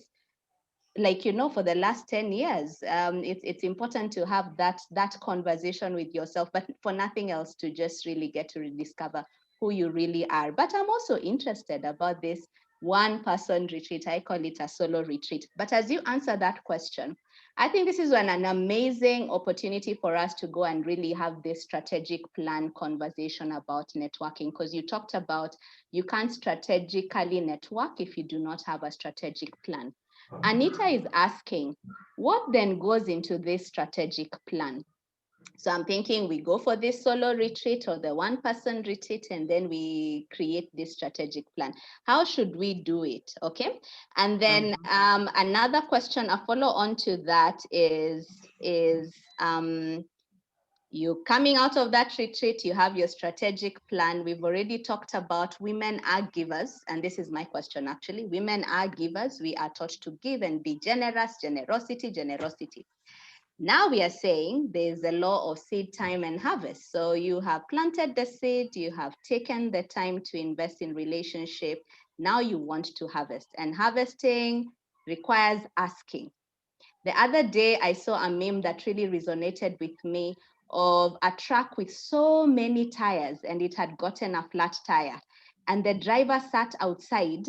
For the last 10 years, it's important to have that conversation with yourself, but for nothing else, to just really get to rediscover who you really are. But I'm also interested about this one-person retreat. I call it a solo retreat. But as you answer that question, I think this is an amazing opportunity for us to go and really have this strategic plan conversation about networking, because you talked about you can't strategically network if you do not have a strategic plan. Anita is asking, what then goes into this strategic plan? So I'm thinking we go for this solo retreat or the one-person retreat, and then we create this strategic plan. How should we do it? Okay. And then another question, a follow on to that is you coming out of that retreat, you have your strategic plan. We've already talked about women are givers. And this is my question, actually. Women are givers. We are taught to give and be generous, generosity, generosity. Now we are saying there's a law of seed time and harvest. So you have planted the seed, you have taken the time to invest in relationship. Now you want to harvest, and harvesting requires asking. The other day, I saw a meme that really resonated with me, of a truck with so many tires, and it had gotten a flat tire. And the driver sat outside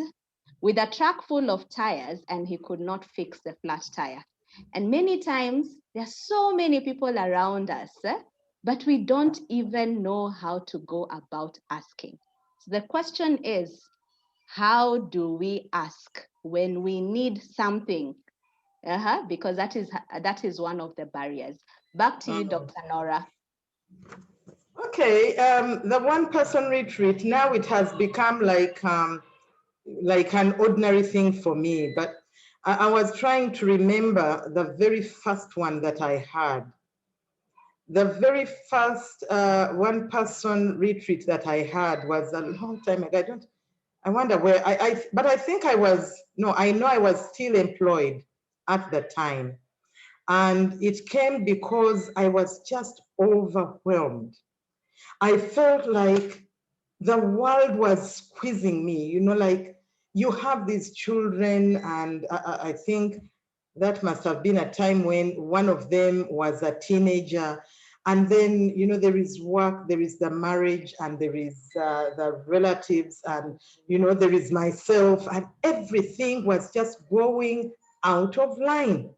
with a truck full of tires, and he could not fix the flat tire. And many times, there are so many people around us, but we don't even know how to go about asking. So the question is, how do we ask when we need something? Because that is one of the barriers. Back to you, Dr. Norah. Okay, the one-person retreat, now it has become like an ordinary thing for me, but I was trying to remember the very first one that I had. The very first one-person retreat that I had was a long time ago. I wonder where, but I think I know I was still employed at the time. And it came because I was just overwhelmed. I felt like the world was squeezing me, like you have these children, and I think that must have been a time when one of them was a teenager. And then, there is work, there is the marriage, and there is the relatives, and, there is myself, and everything was just going out of line.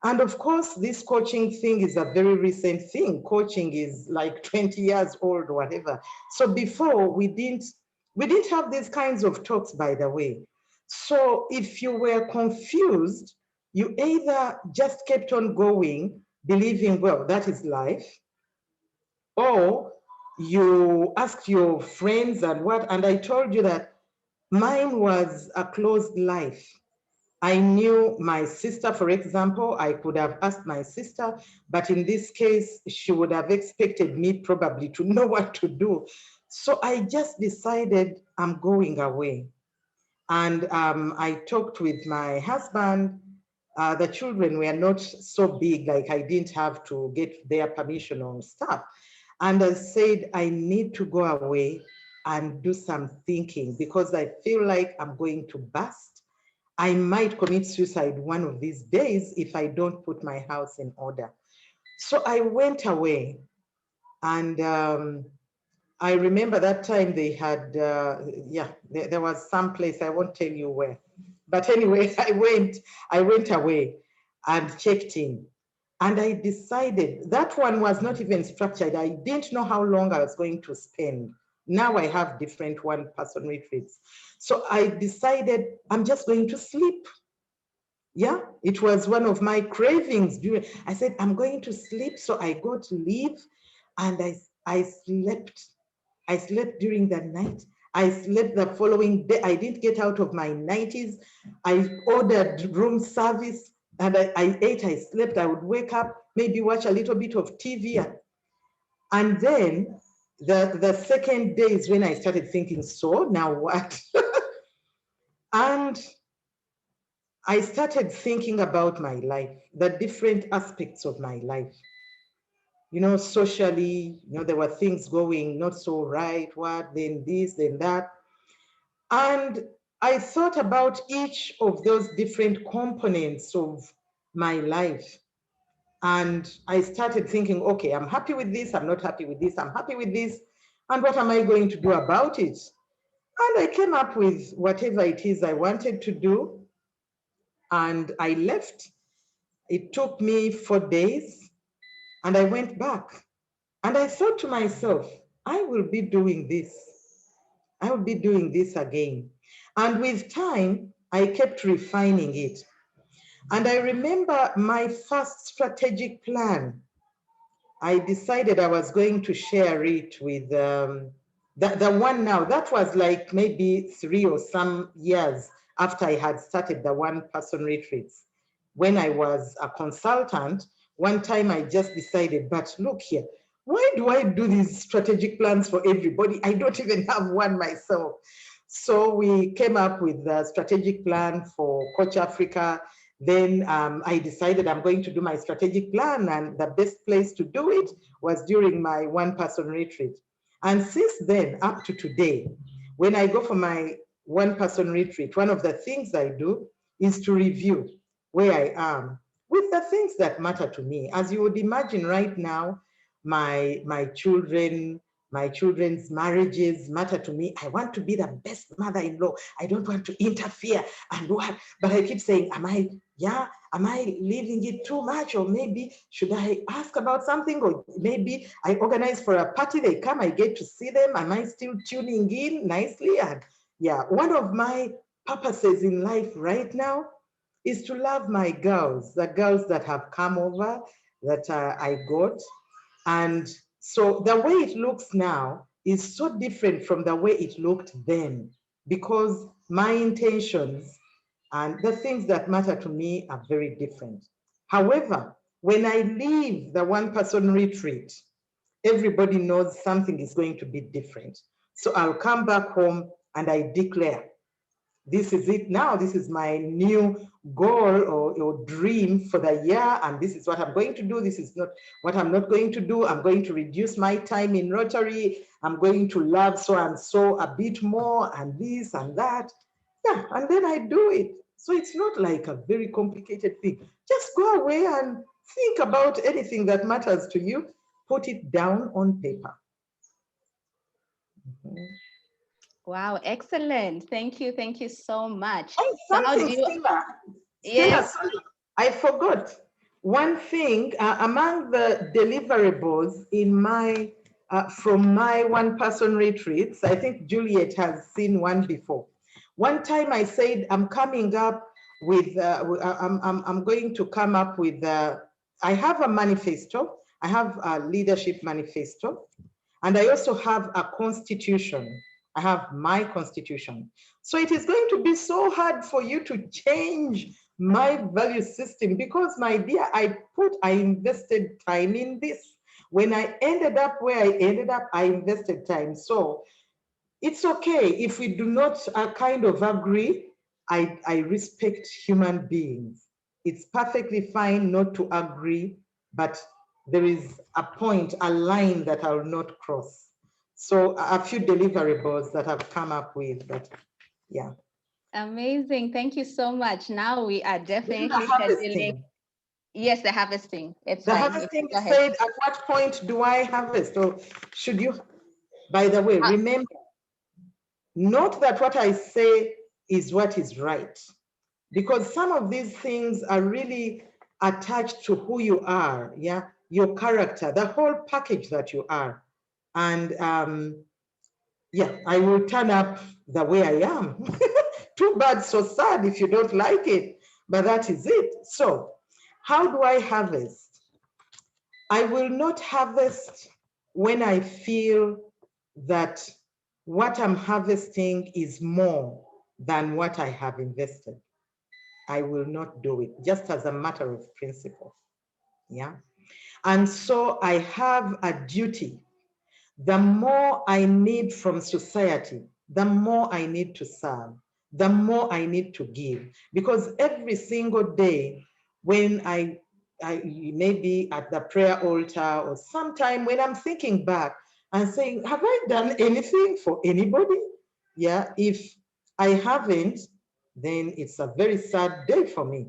And of course, this coaching thing is a very recent thing. Coaching is like 20 years old or whatever. So before, we didn't have these kinds of talks, by the way. So if you were confused, you either just kept on going, believing, well, that is life, or you asked your friends and I told you that mine was a closed life. I knew my sister, for example. I could have asked my sister, but in this case, she would have expected me probably to know what to do. So I just decided I'm going away. And I talked with my husband. The children were not so big, like I didn't have to get their permission or stuff. And I said, I need to go away and do some thinking because I feel like I'm going to burst. I might commit suicide one of these days if I don't put my house in order. So I went away, and I remember that time they had, there was some place, I won't tell you where. But anyway, I went away and checked in. And I decided, that one was not even structured. I didn't know how long I was going to spend. Now I have different one-person retreats. So I decided I'm just going to sleep. Yeah, it was one of my cravings. I said, I'm going to sleep. So I got leave and I slept. I slept during the night. I slept the following day. I didn't get out of my 90s. I ordered room service and I ate, I slept. I would wake up, maybe watch a little bit of TV. And then the second day is when I started thinking, so now what? And I started thinking about my life, the different aspects of my life. Socially, there were things going not so right, then this, then that. And I thought about each of those different components of my life. And I started thinking, okay, I'm happy with this, I'm not happy with this, I'm happy with this, and what am I going to do about it? And I came up with whatever it is I wanted to do, and I left. It took me 4 days, and I went back. And I thought to myself, I will be doing this. I will be doing this again. And with time, I kept refining it. And I remember my first strategic plan. I decided I was going to share it with the one now. That was like maybe 3 or some years after I had started the one-person retreats. When I was a consultant, one time I just decided, but look here, why do I do these strategic plans for everybody? I don't even have one myself. So we came up with the strategic plan for Coach Africa. Then I decided I'm going to do my strategic plan, and the best place to do it was during my one-person retreat. And since then, up to today, when I go for my one-person retreat, one of the things I do is to review where I am with the things that matter to me. As you would imagine right now, my children's marriages matter to me. I want to be the best mother-in-law. I don't want to interfere and what, but I keep saying, am I leaving it too much? Or maybe should I ask about something? Or maybe I organize for a party, they come, I get to see them. Am I still tuning in nicely? And yeah, one of my purposes in life right now is to love my girls, the girls that have come over, that I got. And so the way it looks now is so different from the way it looked then, because my intentions and the things that matter to me are very different. However, when I leave the one-person retreat, everybody knows something is going to be different. So I'll come back home and I declare, this is it now. This is my new goal or dream for the year. And this is what I'm going to do. This is not what I'm not going to do. I'm going to reduce my time in Rotary. I'm going to love so and so a bit more and this and that. Yeah, and then I do it. So it's not like a very complicated thing. Just go away and think about anything that matters to you. Put it down on paper. Wow, excellent. Thank you. Thank you so much. Oh, So how do something, you, Stella. yes, Sorry, I forgot. One thing among the deliverables in my from my one-person retreats, I think Juliet has seen one before. One time I said I'm coming up with I'm going to come up with I have a manifesto. I have a leadership manifesto, and I also have a constitution. I have my constitution. So it is going to be so hard for you to change my value system because, my dear, I invested time in this. When I ended up where I ended up, I invested time. So it's okay if we do not kind of agree. I respect human beings. It's perfectly fine not to agree, but there is a point, a line that I will not cross. So a few deliverables that I've come up with, but yeah. amazing. Thank you so much. Now we are Then definitely the scheduling. harvesting. Yes, the harvesting. It's The fine. You harvesting can go ahead. said, at what point do I harvest? Or should you, by the way, Uh, remember, note that what I say is what is right. Because some of these things are really attached to who you are, yeah, your character, the whole package that you are. And yeah, I will turn up the way I am. Too bad, so sad if you don't like it, but that is it. So how do I harvest? I will not harvest when I feel that what I'm harvesting is more than what I have invested. I will not do it, just as a matter of principle. Yeah. And so I have a duty. The more I need from society, the more I need to serve, the more I need to give. Because every single day, when I maybe at the prayer altar or sometime when I'm thinking back and saying, have I done anything for anybody? Yeah, if I haven't, then it's a very sad day for me.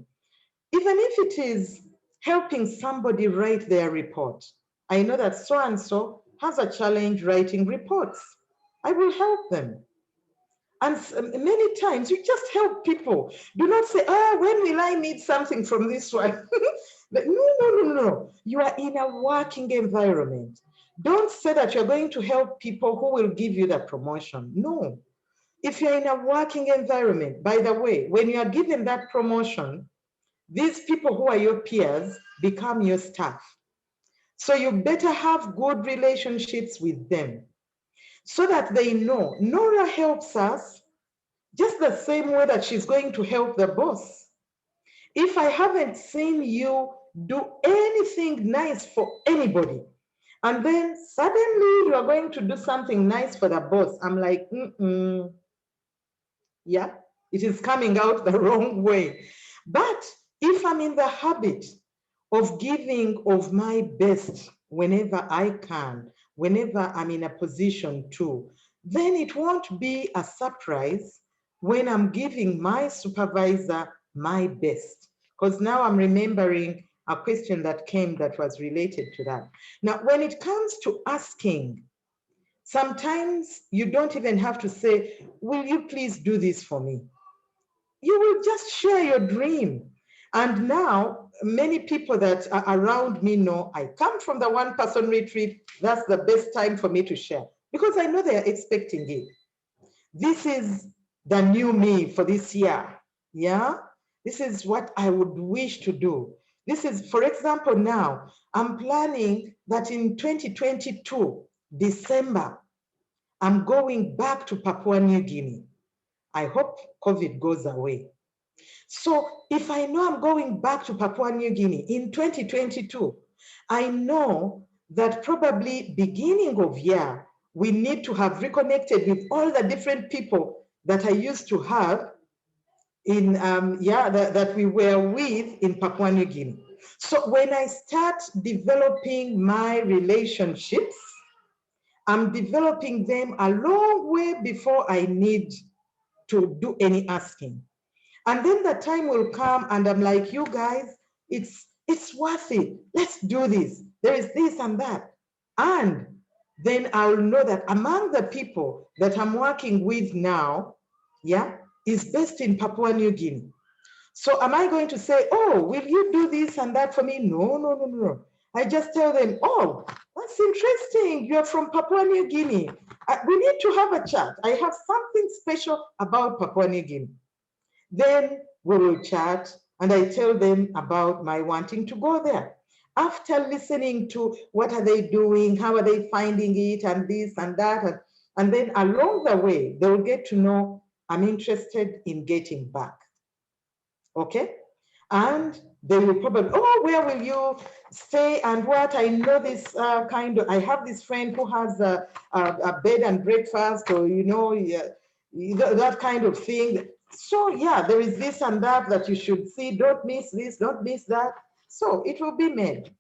Even if it is helping somebody write their report. I know that so and so has a challenge writing reports. I will help them. And many times you just help people. Do not say, when will I need something from this one? But no. You are in a working environment. Don't say that you're going to help people who will give you the promotion. No. If you're in a working environment, by the way, when you are given that promotion, these people who are your peers become your staff. So you better have good relationships with them so that they know Norah helps us just the same way that she's going to help the boss. If I haven't seen you do anything nice for anybody, and then suddenly you are going to do something nice for the boss, I'm like, yeah, it is coming out the wrong way. But if I'm in the habit of giving of my best whenever I can, whenever I'm in a position to, then it won't be a surprise when I'm giving my supervisor my best. Because now I'm remembering a question that came that was related to that. Now, when it comes to asking, sometimes you don't even have to say, will you please do this for me? You will just share your dream. And now many people that are around me know I come from the one-person retreat. That's the best time for me to share because I know they're expecting it. This is the new me for this year. Yeah. This is what I would wish to do. This is, for example, now I'm planning that in 2022, December, I'm going back to Papua New Guinea. I hope COVID goes away. So if I know I'm going back to Papua New Guinea in 2022, I know that probably beginning of year, we need to have reconnected with all the different people that I used to have in, that we were with in Papua New Guinea. So when I start developing my relationships, I'm developing them a long way before I need to do any asking. And then the time will come and I'm like, you guys, it's worth it. Let's do this. There is this and that. And then I'll know that among the people that I'm working with now, is based in Papua New Guinea. So am I going to say, oh, will you do this and that for me? No, no, no, no. I just tell them, oh, that's interesting. You're from Papua New Guinea. We need to have a chat. I have something special about Papua New Guinea. Then we will chat and I tell them about my wanting to go there. After listening to what are they doing, how are they finding it, and this and that, and then along the way, they will get to know I'm interested in getting back. Okay? And they will probably, oh, where will you stay and what? I know this I have this friend who has a bed and breakfast, or, that kind of thing. So yeah, there is this and that you should see. Don't miss this, don't miss that. So it will be made.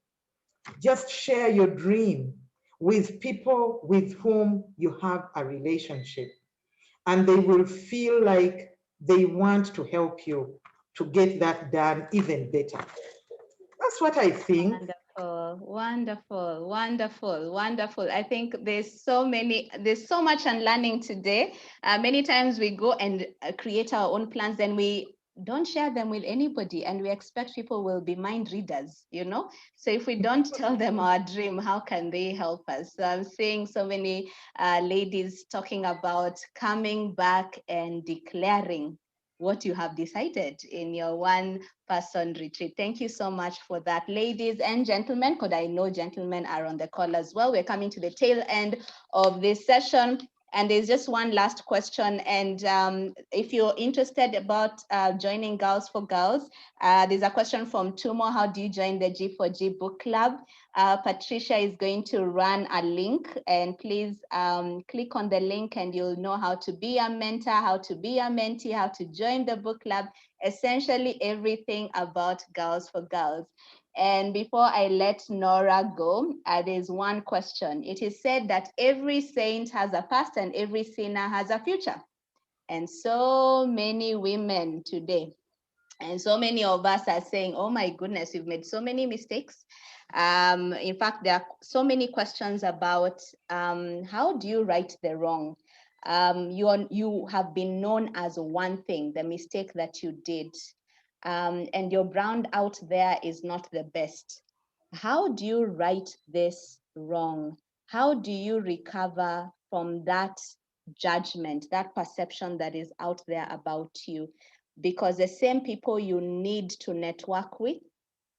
Just share your dream with people with whom you have a relationship, and they will feel like they want to help you to get that done even better. That's what I think. Wonderful, wonderful, wonderful, wonderful. I think there's so much unlearning today. Many times we go and create our own plans and we don't share them with anybody, and we expect people will be mind readers, So if we don't tell them our dream, how can they help us? So I'm seeing so many ladies talking about coming back and declaring what you have decided in your one-person retreat. Thank you so much for that, ladies and gentlemen, because I know gentlemen are on the call as well. We're coming to the tail end of this session. And there's just one last question. And if you're interested about joining Girls for Girls, there's a question from Tumo. How do you join the G4G book club? Patricia is going to run a link, and please click on the link and you'll know how to be a mentor, how to be a mentee, how to join the book club, essentially everything about Girls for Girls. And before I let Norah go, there's one question. It is said that every saint has a past and every sinner has a future. And so many women today, and so many of us are saying, oh my goodness, we've made so many mistakes. In fact, there are so many questions about how do you right the wrong? You have been known as one thing, the mistake that you did. And your brand out there is not the best. How do you right this wrong? How do you recover from that judgment, that perception that is out there about you? Because the same people you need to network with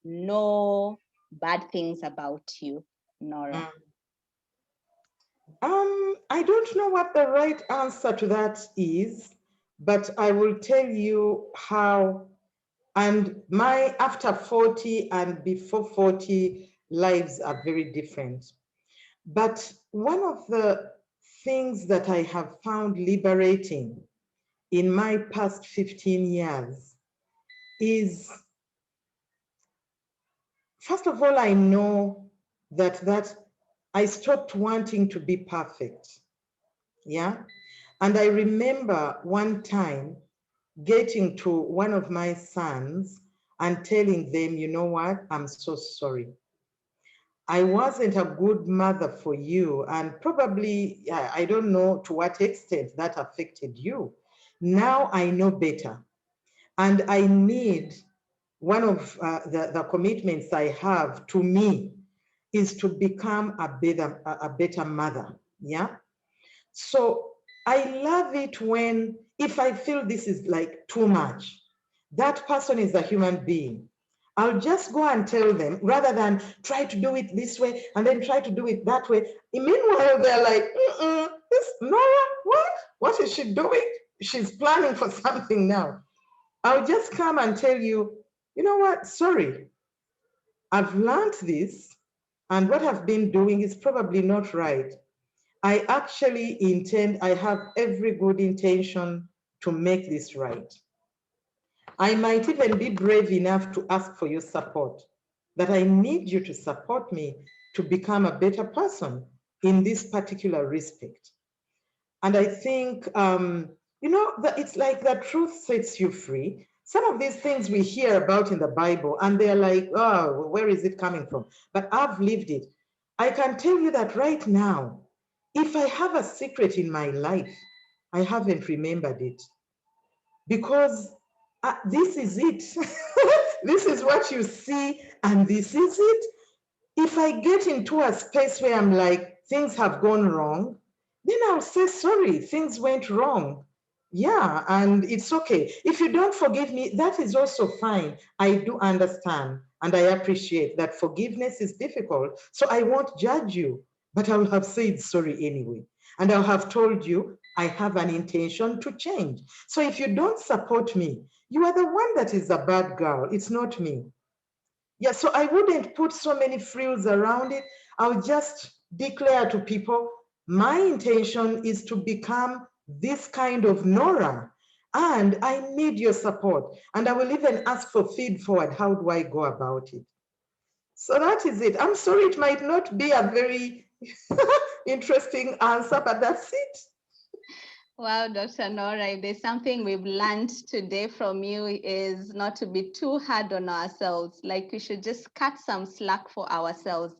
know bad things about you, Norah. I don't know what the right answer to that is, but I will tell you how, and my after 40 and before 40 lives are very different. But one of the things that I have found liberating in my past 15 years is, first of all, I know that I stopped wanting to be perfect. Yeah. And I remember one time getting to one of my sons and telling them, you know what, I'm so sorry. I wasn't a good mother for you. And probably, I don't know to what extent that affected you. Now I know better. And I need, one of the commitments I have to me is to become a better mother. Yeah. So I love it when, if I feel this is like too much, that person is a human being. I'll just go and tell them rather than try to do it this way and then try to do it that way. Meanwhile, they're like, this Norah, what? What is she doing? She's planning for something now. I'll just come and tell you, you know what? Sorry, I've learned this, and what I've been doing is probably not right. I actually I have every good intention to make this right. I might even be brave enough to ask for your support, that I need you to support me to become a better person in this particular respect. And I think, that it's like the truth sets you free. Some of these things we hear about in the Bible, and they're like, oh, where is it coming from? But I've lived it. I can tell you that right now, if I have a secret in my life, I haven't remembered it. Because this is it. This is what you see, and this is it. If I get into a space where I'm like, things have gone wrong, then I'll say, sorry, things went wrong. Yeah, and it's okay. If you don't forgive me, that is also fine. I do understand, and I appreciate that forgiveness is difficult. So I won't judge you, but I will have said sorry anyway. And I'll have told you I have an intention to change. So if you don't support me, you are the one that is a bad girl. It's not me. Yeah, so I wouldn't put so many frills around it. I'll just declare to people, my intention is to become this kind of Norah, and I need your support. And I will even ask for feed forward. How do I go about it? So that is it. I'm sorry, it might not be a very interesting answer, but that's it. Wow, Dr. Norah, if there's something we've learned today from you is not to be too hard on ourselves. Like we should just cut some slack for ourselves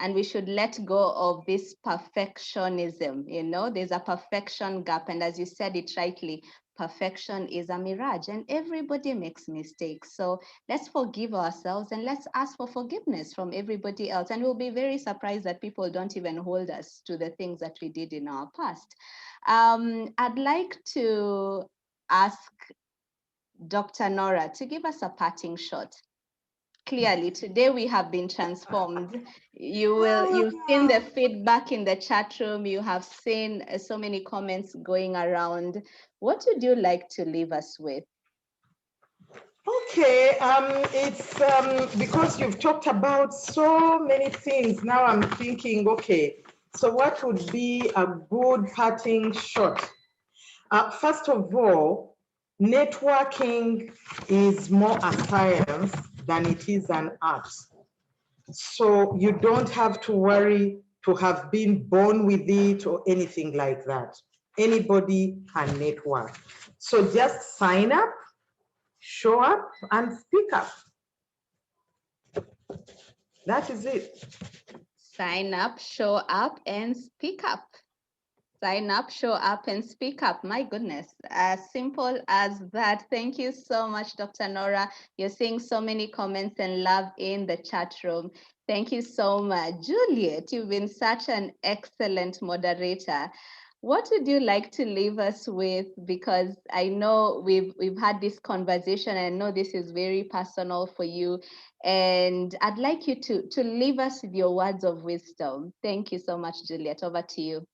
and we should let go of this perfectionism. There's a perfection gap. And as you said it rightly, perfection is a mirage and everybody makes mistakes. So let's forgive ourselves and let's ask for forgiveness from everybody else. And we'll be very surprised that people don't even hold us to the things that we did in our past. I'd like to ask Dr. Norah to give us a parting shot. Clearly, today we have been transformed. You've seen the feedback in the chat room. You have seen so many comments going around. What would you like to leave us with? Okay, it's because you've talked about so many things. Now I'm thinking, okay, so what would be a good parting shot? First of all, networking is more a science than it is an art. So you don't have to worry to have been born with it or anything like that. Anybody can network. So just sign up, show up, and speak up. That is it. Sign up, show up, and speak up. Sign up, show up, and speak up. My goodness, as simple as that. Thank you so much, Dr. Norah. You're seeing so many comments and love in the chat room. Thank you so much. Juliet, you've been such an excellent moderator. What would you like to leave us with? Because I know we've had this conversation. I know this is very personal for you. And I'd like you to leave us with your words of wisdom. Thank you so much, Juliet. Over to you.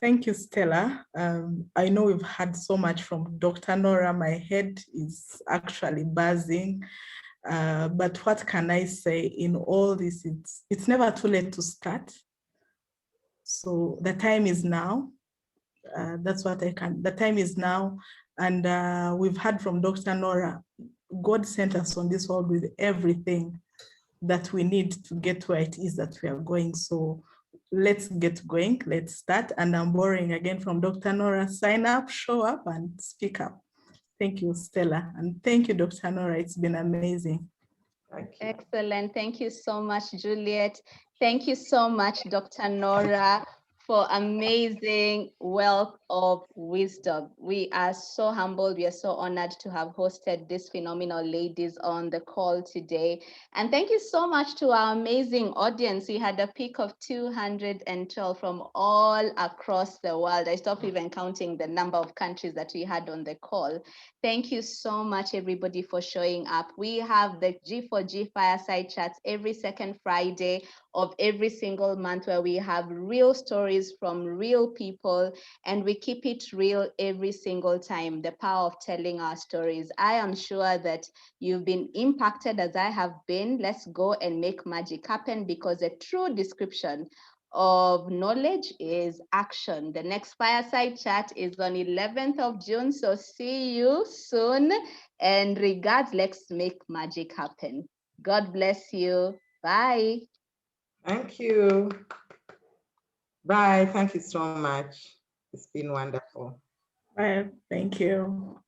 Thank you, Stella. I know we've had so much from Dr. Norah. My head is actually buzzing. But what can I say in all this? It's never too late to start. So the time is now. That's what I can. The time is now. And we've heard from Dr. Norah. God sent us on this world with everything that we need to get where it is that we are going. So let's get going, let's start. And I'm borrowing again from Dr. Norah, sign up, show up, and speak up. Thank you, Stella. And thank you, Dr. Norah. It's been amazing. Thank you. Excellent. Thank you so much, Juliet. Thank you so much, Dr. Norah, for amazing wealth of wisdom. We are so humbled. We are so honored to have hosted these phenomenal ladies on the call today. And thank you so much to our amazing audience. We had a peak of 212 from all across the world. I stopped even counting the number of countries that we had on the call. Thank you so much, everybody, for showing up. We have the G4G Fireside Chats every second Friday of every single month, where we have real stories from real people, and we keep it real every single time. The power of telling our stories. I am sure that you've been impacted as I have been. Let's go and make magic happen, because a true description of knowledge is action. The next Fireside Chat is on 11th of June. So see you soon. And regards, let's make magic happen. God bless you. Bye. Thank you. Bye. Thank you so much. It's been wonderful. Bye. Thank you.